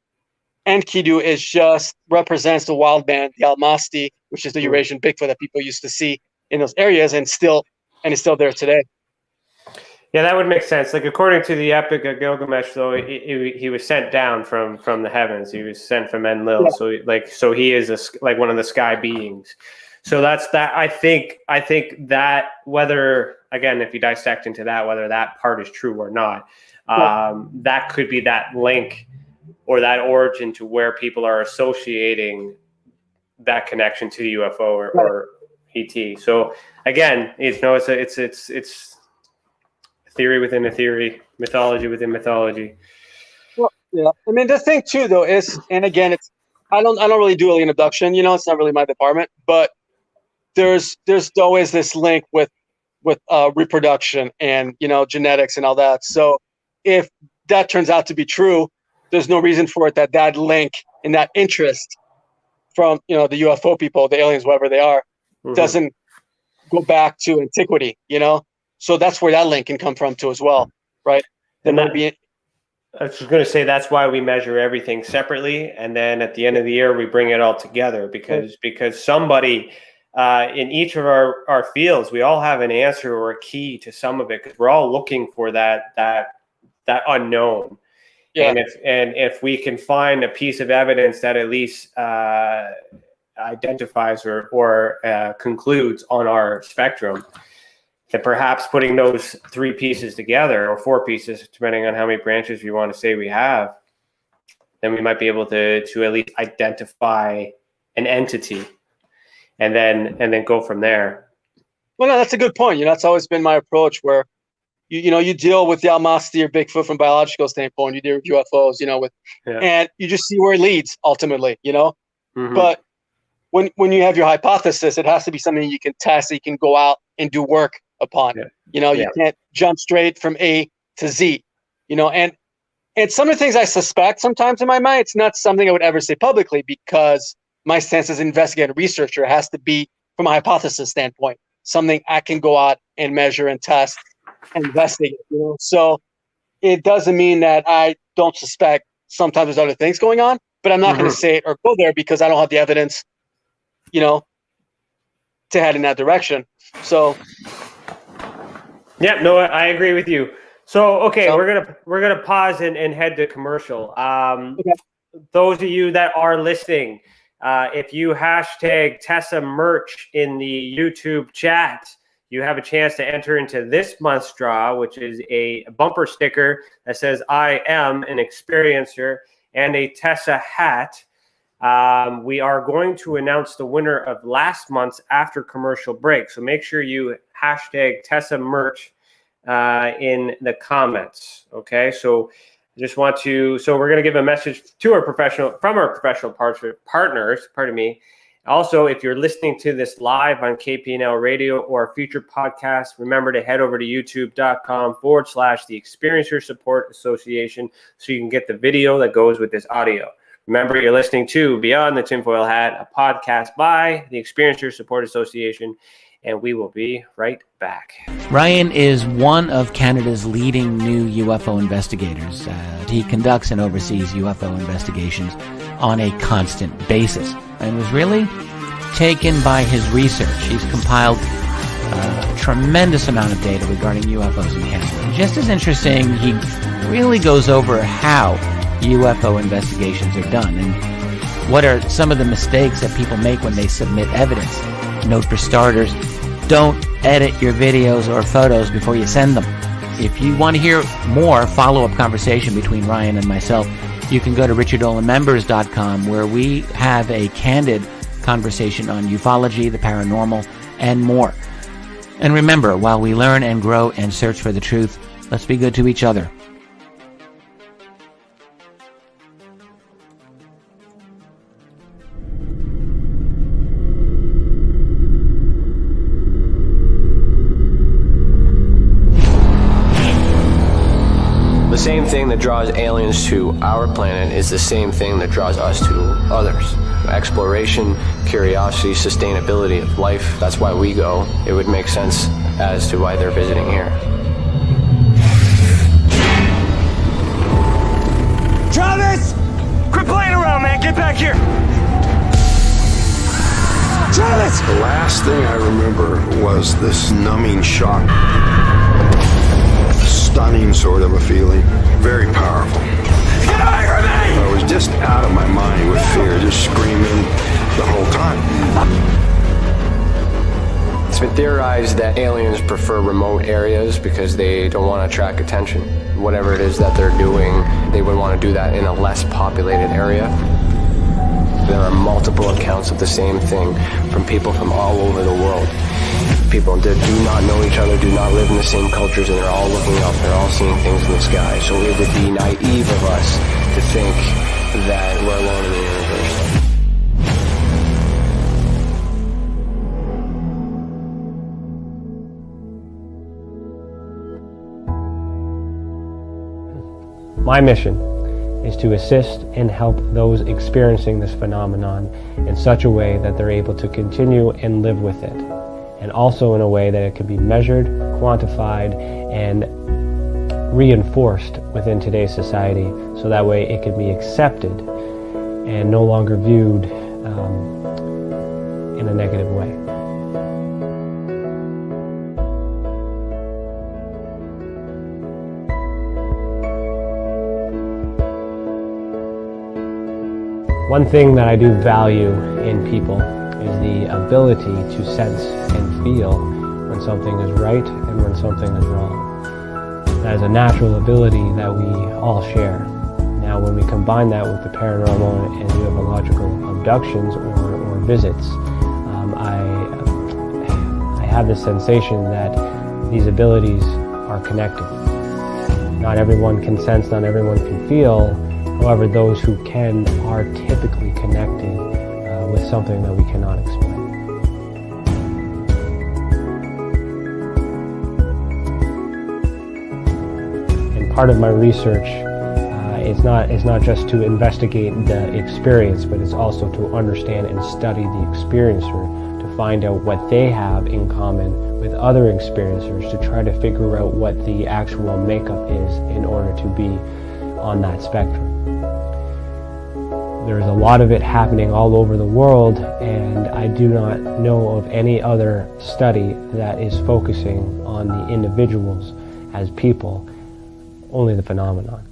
Enkidu represents the wild man, the Almastys, which is the Eurasian Bigfoot that people used to see in those areas and it's still there today. Yeah, that would make sense. Like according to the Epic of Gilgamesh, though, he was sent down from the heavens. He was sent from Enlil. Yeah. So he is like one of the sky beings. So that's that. I think that whether, again, if you dissect into that, whether that part is true or not, that could be that link or that origin to where people are associating that connection to the UFO or ET. So again, it's theory within a theory, mythology within mythology. Well, yeah. I mean, the thing too, though, is, and again, I don't really do alien abduction. It's not really my department, but there's always this link with reproduction and genetics and all that. So if that turns out to be true, there's no reason for it that link and that interest from, the UFO people, the aliens, whatever they are, doesn't go back to antiquity, So that's where that link can come from too as well, right? And I was just going to say that's why we measure everything separately, and then at the end of the year we bring it all together because somebody in each of our fields, we all have an answer or a key to some of it because we're all looking for that unknown. Yeah. And if we can find a piece of evidence that at least identifies or concludes on our spectrum, then perhaps putting those 3 pieces together, or 4 pieces, depending on how many branches you want to say we have, then we might be able to at least identify an entity, and then go from there. Well, no, that's a good point. That's always been my approach, where you deal with the Almasty or Bigfoot from biological standpoint, you deal with UFOs, and you just see where it leads ultimately, But when you have your hypothesis, it has to be something you can test, that you can go out and do work upon. You can't jump straight from A to Z, and some of the things I suspect sometimes in my mind, it's not something I would ever say publicly, because my stance as an investigator researcher has to be from a hypothesis standpoint, something I can go out and measure and test and investigate, So it doesn't mean that I don't suspect sometimes there's other things going on, but I'm not going to say it or go there because I don't have the evidence, to head in that direction. So yeah, no, I agree with you. So we're gonna pause and head to commercial. Okay. Those of you that are listening, if you hashtag Tessa merch in the YouTube chat, you have a chance to enter into this month's draw, which is a bumper sticker that says "I am an experiencer" and a Tessa hat. We are going to announce the winner of last month's after commercial break. So make sure you hashtag Tessa merch in the comments. Okay. So I just want to, we're going to give a message to our professional partners, pardon me. Also, if you're listening to this live on KPNL Radio or a future podcast, remember to head over to youtube.com/the Experiencer Support Association so you can get the video that goes with this audio. Remember, you're listening to Beyond the Tinfoil Hat, a podcast by the Experiencer Support Association, and we will be right back. Ryan is one of Canada's leading new UFO investigators. He conducts and oversees UFO investigations on a constant basis and was really taken by his research. He's compiled a tremendous amount of data regarding UFOs in Canada. And just as interesting, he really goes over how UFO investigations are done and what are some of the mistakes that people make when they submit evidence. Note for starters, don't edit your videos or photos before you send them. If you want to hear more follow-up conversation between Ryan and myself, you can go to richardolanmembers.com, where we have a candid conversation on ufology, the paranormal, and more. And remember, while we learn and grow and search for the truth, let's be good to each other. The same thing that draws aliens to our planet is the same thing that draws us to others. Exploration, curiosity, sustainability of life. That's why we go. It would make sense as to why they're visiting here. Travis! Quit playing around, man. Get back here. Travis! The last thing I remember was this numbing shock. Stunning sort of a feeling. Very powerful. Get away from me! I was just out of my mind with fear, just screaming the whole time. It's been theorized that aliens prefer remote areas because they don't want to attract attention. Whatever it is that they're doing, they would want to do that in a less populated area. There are multiple accounts of the same thing from people from all over the world. People that do not know each other, do not live in the same cultures, and they're all looking up, they're all seeing things in the sky. So it would be naive of us to think that we're alone in the universe. My mission is to assist and help those experiencing this phenomenon in such a way that they're able to continue and live with it, and also in a way that it can be measured, quantified, and reinforced within today's society, so that way it can be accepted and no longer viewed in a negative way. One thing that I do value in people is the ability to sense and feel when something is right and when something is wrong. That is a natural ability that we all share. Now, when we combine that with the paranormal and ufological abductions or visits, I have this sensation that these abilities are connected. Not everyone can sense, not everyone can feel. However, those who can are typically connected with something that we cannot explain. And part of my research is not just to investigate the experience, but it's also to understand and study the experiencer, to find out what they have in common with other experiencers, to try to figure out what the actual makeup is in order to be on that spectrum. There's a lot of it happening all over the world, and I do not know of any other study that is focusing on the individuals as people, only the phenomenon.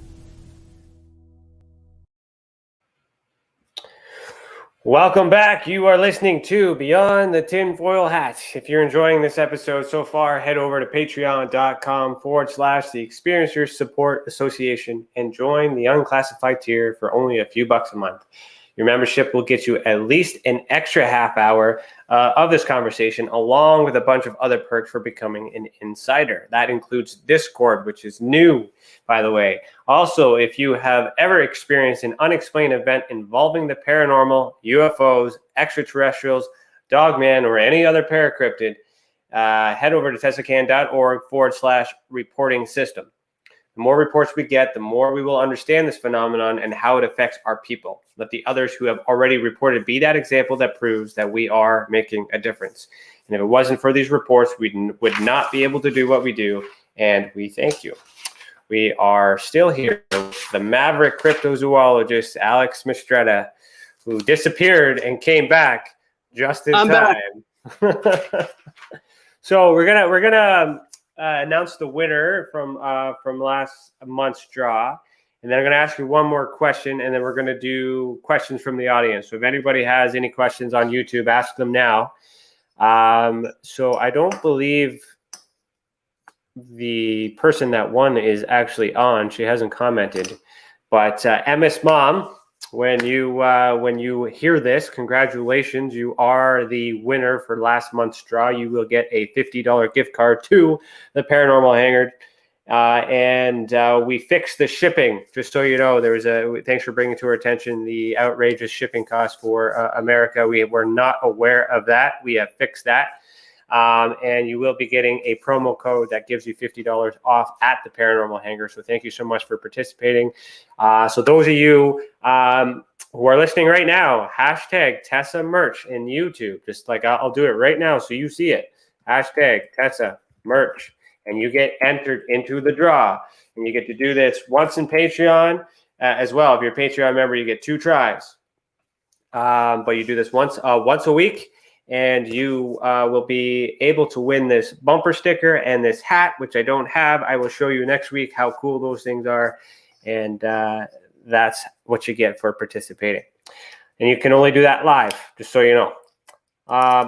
Welcome back. You are listening to Beyond the Tinfoil Hat. If you're enjoying this episode so far, head over to patreon.com/the Experiencers Support Association and join the unclassified tier for only a few bucks a month. Your membership will get you at least an extra half hour of this conversation, along with a bunch of other perks for becoming an insider. That includes Discord, which is new, by the way. Also, if you have ever experienced an unexplained event involving the paranormal, UFOs, extraterrestrials, Dogman, or any other paracryptid, head over to tessacan.org/reporting system. The more reports we get, the more we will understand this phenomenon and how it affects our people. Let the others who have already reported be that example that proves that we are making a difference. And if it wasn't for these reports, we would not be able to do what we do, and we thank you. We are still here with the maverick cryptozoologist, Alex Mistretta, who disappeared and came back just in time. So we're gonna announce the winner from last month's draw, and then I'm gonna ask you one more question, and then we're gonna do questions from the audience. So if anybody has any questions on YouTube, ask them now. So I don't believe the person that won is actually on. She hasn't commented, but MS Mom, when you hear this, congratulations, you are the winner for last month's draw. You will get a $50 gift card to the Paranormal Hangar, and we fixed the shipping. Just so you know, thanks for bringing to our attention the outrageous shipping costs for America. We were not aware of that. We have fixed that. And you will be getting a promo code that gives you $50 off at the Paranormal Hangar. So thank you so much for participating. So those of you who are listening right now, hashtag Tessa merch in YouTube. Just like I'll do it right now so you see it. Hashtag Tessa merch. And you get entered into the draw. And you get to do this once in Patreon as well. If you're a Patreon member, you get 2 tries. But you do this once a week. And you will be able to win this bumper sticker and this hat, which I don't have. I will show you next week how cool those things are. And that's what you get for participating. And you can only do that live, just so you know.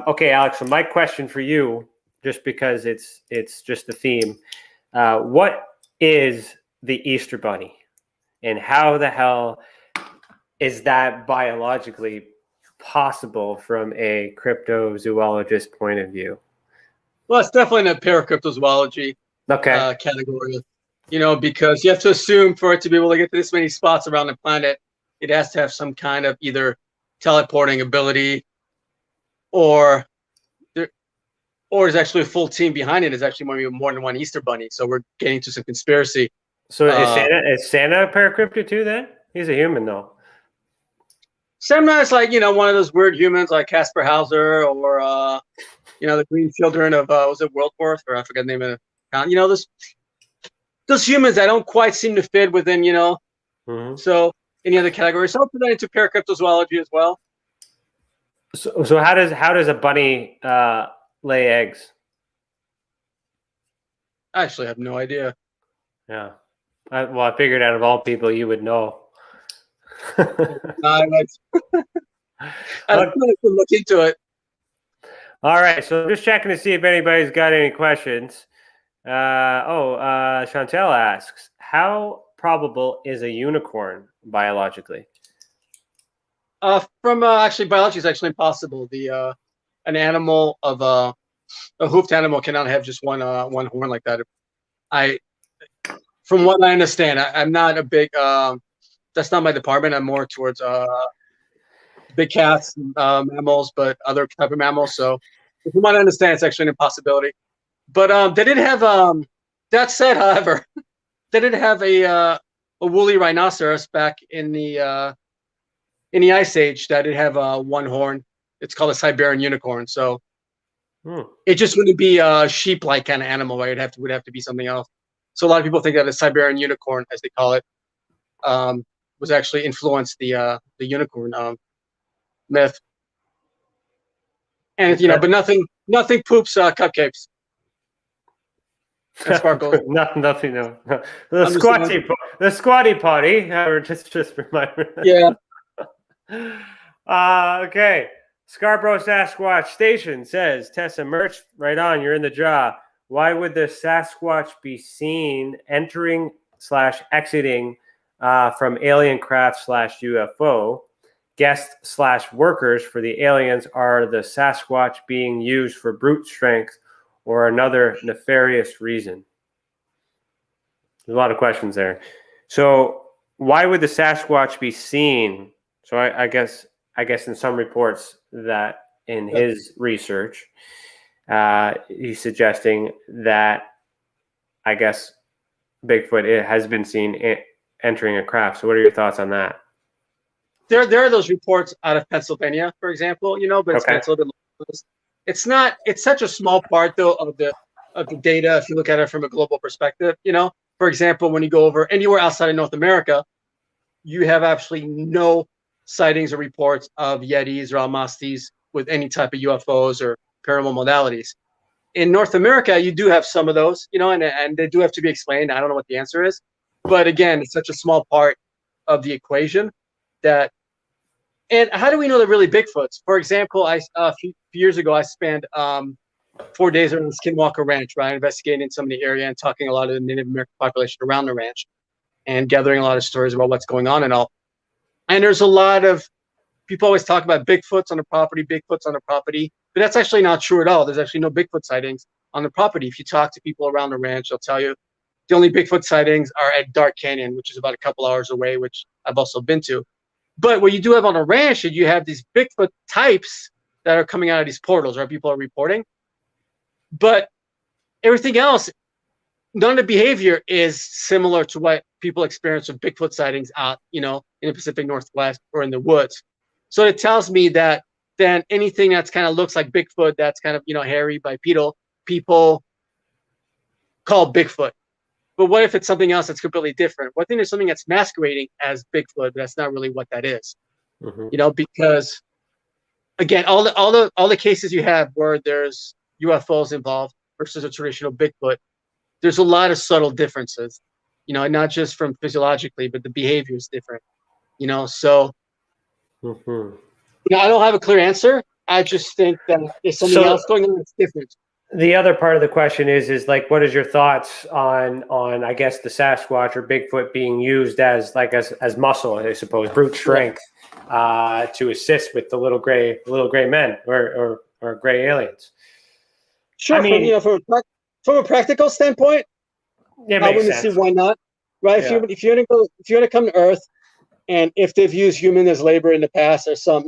Okay, Alex, so my question for you, just because it's just the theme. What is the Easter Bunny? And how the hell is that biologically possible from a cryptozoologist point of view? Well, it's definitely in the paracryptozoology category, because you have to assume for it to be able to get to this many spots around the planet, it has to have some kind of either teleporting ability or there's actually a full team behind it. There's actually more than one Easter Bunny. So we're getting to some conspiracy. So is Santa a paracryptid too then? He's a human, though. Samurai is like, one of those weird humans like Casper Hauser or, the Green Children of, was it World War? Or I forgot the name of the town. Those humans that don't quite seem to fit within, so any other category. So I'll put that into paracryptozoology as well. So how does a bunny lay eggs? I actually have no idea. Yeah. I figured out of all people you would know. I don't look into it. All right, so I'm just checking to see if anybody's got any questions. Chantel asks, how probable is a unicorn biologically? Actually, biology is actually impossible. An animal of a hoofed animal cannot have just one horn like that. From what I understand, I'm not a big. That's not my department. I'm more towards big cats, mammals, but other type of mammals. So, from what I understand, it's actually an impossibility. But they did have. That said, however, they did have a woolly rhinoceros back in the Ice Age that did have one horn. It's called a Siberian unicorn. So it just wouldn't be a sheep-like kind of animal, right? It would have to be something else. So a lot of people think that a Siberian unicorn, as they call it, was actually influenced the unicorn myth. And but nothing poops cupcakes. And sparkles. nothing. No. The squatty potty. Just remind me. Yeah. Okay. Scarborough Sasquatch Station says, Tessa Merch, right on, you're in the jaw. Why would the Sasquatch be seen entering/exiting from alien craft/UFO? Guests/workers for the aliens are the Sasquatch being used for brute strength or another nefarious reason? There's a lot of questions there. So why would the Sasquatch be seen? So I guess in some reports that in his research, he's suggesting that I guess Bigfoot has been seen entering a craft. So what are your thoughts on that? There are those reports out of Pennsylvania, for example, but it's a little bit. It's not. It's such a small part though of the data. If you look at it from a global perspective, for example, when you go over anywhere outside of North America, you have actually no sightings or reports of Yetis or Almastys with any type of UFOs or paranormal modalities. In North America, you do have some of those, and they do have to be explained. I don't know what the answer is, but again, it's such a small part of the equation that. And how do we know they're really Bigfoots? For example, a few years ago, I spent 4 days on the Skinwalker Ranch, right, investigating some of the area and talking a lot of the Native American population around the ranch and gathering a lot of stories about what's going on and all. And there's a lot of people always talk about Bigfoots on the property, but that's actually not true at all. There's actually no Bigfoot sightings on the property. If you talk to people around the ranch, they'll tell you the only Bigfoot sightings are at Dark Canyon, which is about a couple hours away, which I've also been to. But what you do have on a ranch is you have these Bigfoot types that are coming out of these portals, right? People are reporting. But everything else, none of the behavior is similar to what people experience with Bigfoot sightings out, in the Pacific Northwest or in the woods. So it tells me that then anything that's kind of looks like Bigfoot, that's kind of, hairy, bipedal, people call Bigfoot. But what if it's something else that's completely different? What if there's something that's masquerading as Bigfoot, but that's not really what that is? Mm-hmm. Because again, all the cases you have where there's UFOs involved versus a traditional Bigfoot, there's a lot of subtle differences, and not just from physiologically, but the behavior is different, so mm-hmm. I don't have a clear answer. I just think that there's something else going on that's different. The other part of the question is like, what is your thoughts on I guess the Sasquatch or Bigfoot being used as muscle, I suppose, brute strength, to assist with the little gray men or gray aliens? Sure, I mean, from a practical standpoint, I wouldn't see why not, right? Yeah. If you're gonna come to Earth, and if they've used human as labor in the past, or some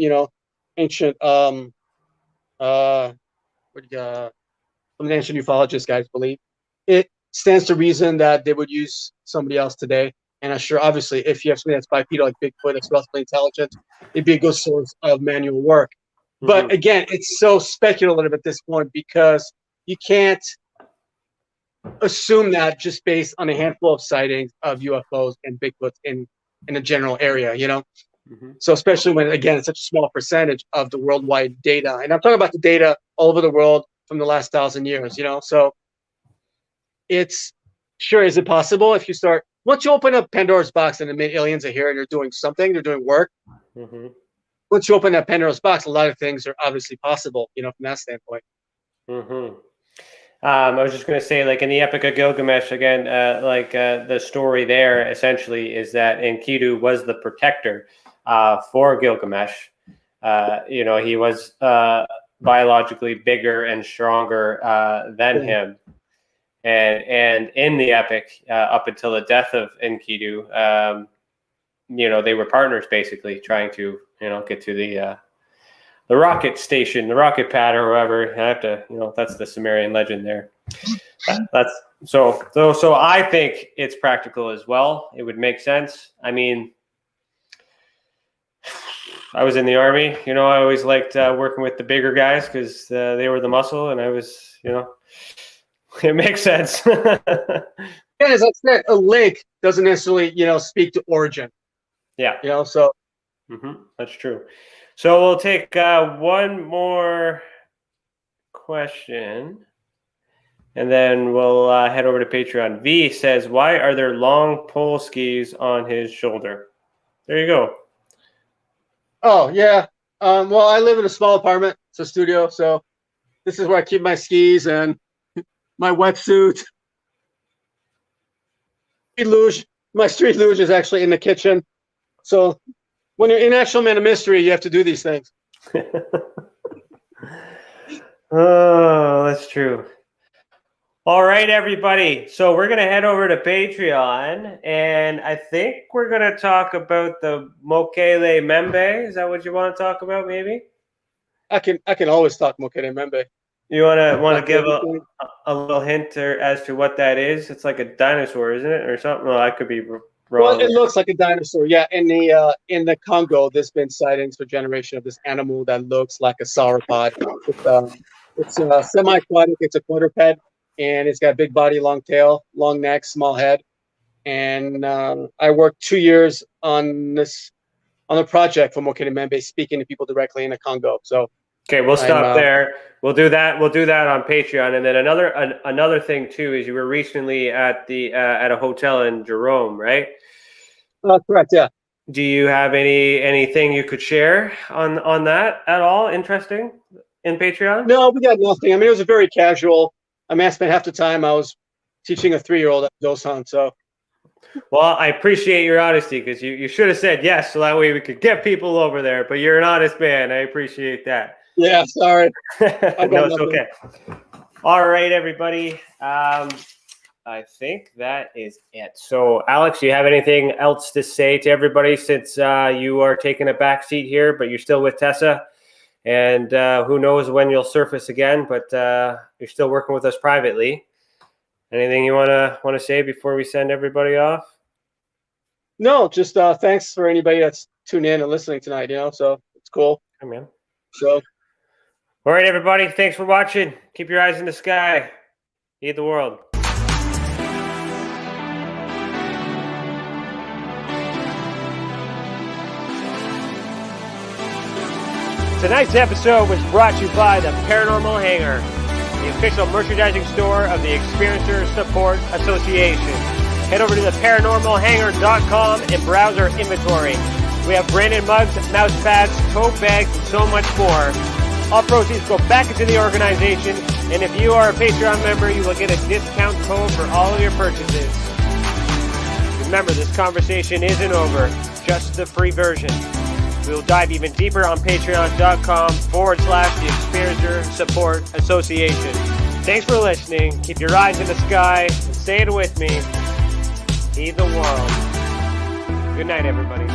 ancient some of the ancient ufologists guys believe, it stands to reason that they would use somebody else today. And I'm sure, obviously, if you have something that's bipedal like Bigfoot, that's relatively intelligent, it'd be a good source of manual work. But again, it's so speculative at this point because you can't assume that just based on a handful of sightings of UFOs and Bigfoots in a general area, you know? So especially when, again, it's such a small percentage of the worldwide data. And I'm talking about the data all over the world from the last 1,000 years, you know? So it's, sure, is it possible if you start, once you open up Pandora's box and the aliens are here and they're doing something, they're doing work, once you open that Pandora's box, a lot of things are obviously possible, you know, from that standpoint. I was just going to say, like in the Epic of Gilgamesh, again, the story there essentially is that Enkidu was the protector for Gilgamesh. You know, he was biologically bigger and stronger than him. And in the epic, up until the death of Enkidu, you know, they were partners basically, trying to, you know, get to the rocket station, the rocket pad, or whoever. I have to, you know, that's the Sumerian legend there. That's so I think it's practical as well. It would make sense. I mean, I was in the Army, you know, I always liked working with the bigger guys because they were the muscle, and I was, you know, it makes sense. Yeah, as I said, a lake doesn't necessarily, you know, speak to origin. Yeah. You know, so. That's true. So we'll take one more question, and then we'll head over to Patreon. V says, why are there long pole skis on his shoulder? There you go. Oh, yeah. Well, I live in a small apartment. It's a studio, so this is where I keep my skis and my wetsuit. My street luge is actually in the kitchen. So when you're in Actual Man of Mystery, you have to do these things. Oh, that's true. All right, everybody. So we're going to head over to Patreon, and I think we're going to talk about the Mokele-mbembe. Is that what you want to talk about, maybe? I can always talk Mokele-mbembe. You want to give a little hint as to what that is? It's like a dinosaur, isn't it, or something? Well, I could be wrong. Well, it looks like a dinosaur. Yeah, in the Congo, there's been sightings for generation of this animal that looks like a sauropod. It's semi-aquatic. It's a quadruped, and it's got a big body, long tail, long neck, small head. And I worked 2 years on a project for Mokele-mbembe, speaking to people directly in the Congo. So. Okay, we'll stop there. We'll do that. We'll do that on Patreon. And then another thing too is you were recently at a hotel in Jerome, right? Correct. Yeah. Do you have anything you could share on that at all? Interesting in Patreon? No, we got nothing. I mean, it was a very casual. I mean, I spent half the time I was teaching a 3-year-old at ghost hunt. So. Well, I appreciate your honesty because you should have said yes, so that way we could get people over there. But you're an honest man. I appreciate that. Yeah, sorry. No, it's okay. All right, everybody. I think that is it. So, Alex, do you have anything else to say to everybody since you are taking a back seat here, but you're still with Tessa? And who knows when you'll surface again, but you're still working with us privately. Anything you want to say before we send everybody off? No, just thanks for anybody that's tuned in and listening tonight, you know, so it's cool. Hey, man. So. All right, everybody. Thanks for watching. Keep your eyes in the sky. Heed the world. Tonight's episode was brought to you by the Paranormal Hangar, the official merchandising store of the Experiencer Support Association. Head over to theparanormalhangar.com and browse our inventory. We have branded mugs, mouse pads, tote bags, and so much more. All proceeds go back into the organization, and if you are a Patreon member, you will get a discount code for all of your purchases. Remember, this conversation isn't over, just the free version. We will dive even deeper on patreon.com/the Experiencer Support Association. Thanks for listening. Keep your eyes in the sky, and say it with me. Heed the world. Good night, everybody.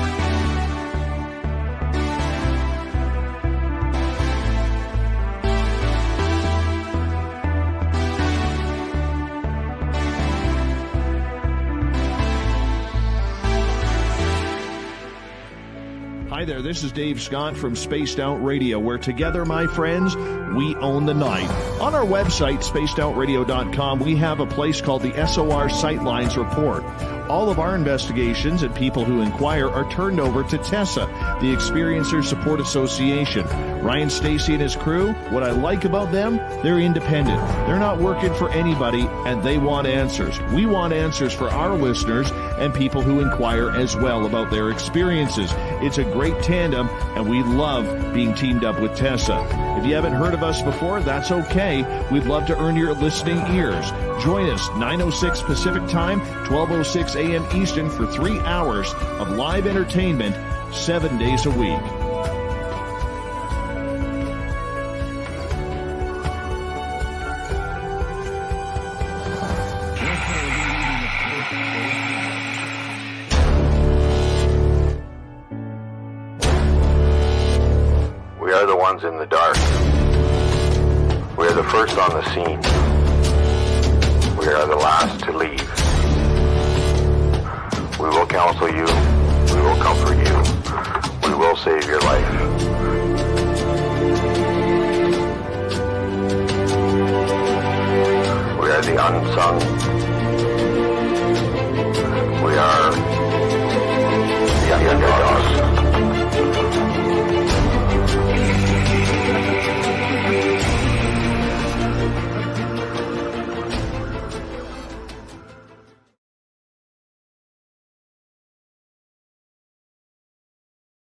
Hi there, this is Dave Scott from Spaced Out Radio, where together, my friends, we own the night. On our website, spacedoutradio.com, we have a place called the SOR Sightlines Report. All of our investigations and people who inquire are turned over to TESSA, the Experiencer Support Association. Ryan Stacy and his crew, what I like about them, they're independent. They're not working for anybody, and they want answers. We want answers for our listeners and people who inquire as well about their experiences. It's a great tandem, and we love being teamed up with TESSA. If you haven't heard of us before, that's okay. We'd love to earn your listening ears. Join us 9:06 Pacific Time, 12:06 a.m. Eastern for 3 hours of live entertainment 7 days a week. We are the ones in the dark. We are the first on the scene. We are the last to leave. We will counsel you. We will comfort you. We will save your life. We are the unsung. We are the underdogs.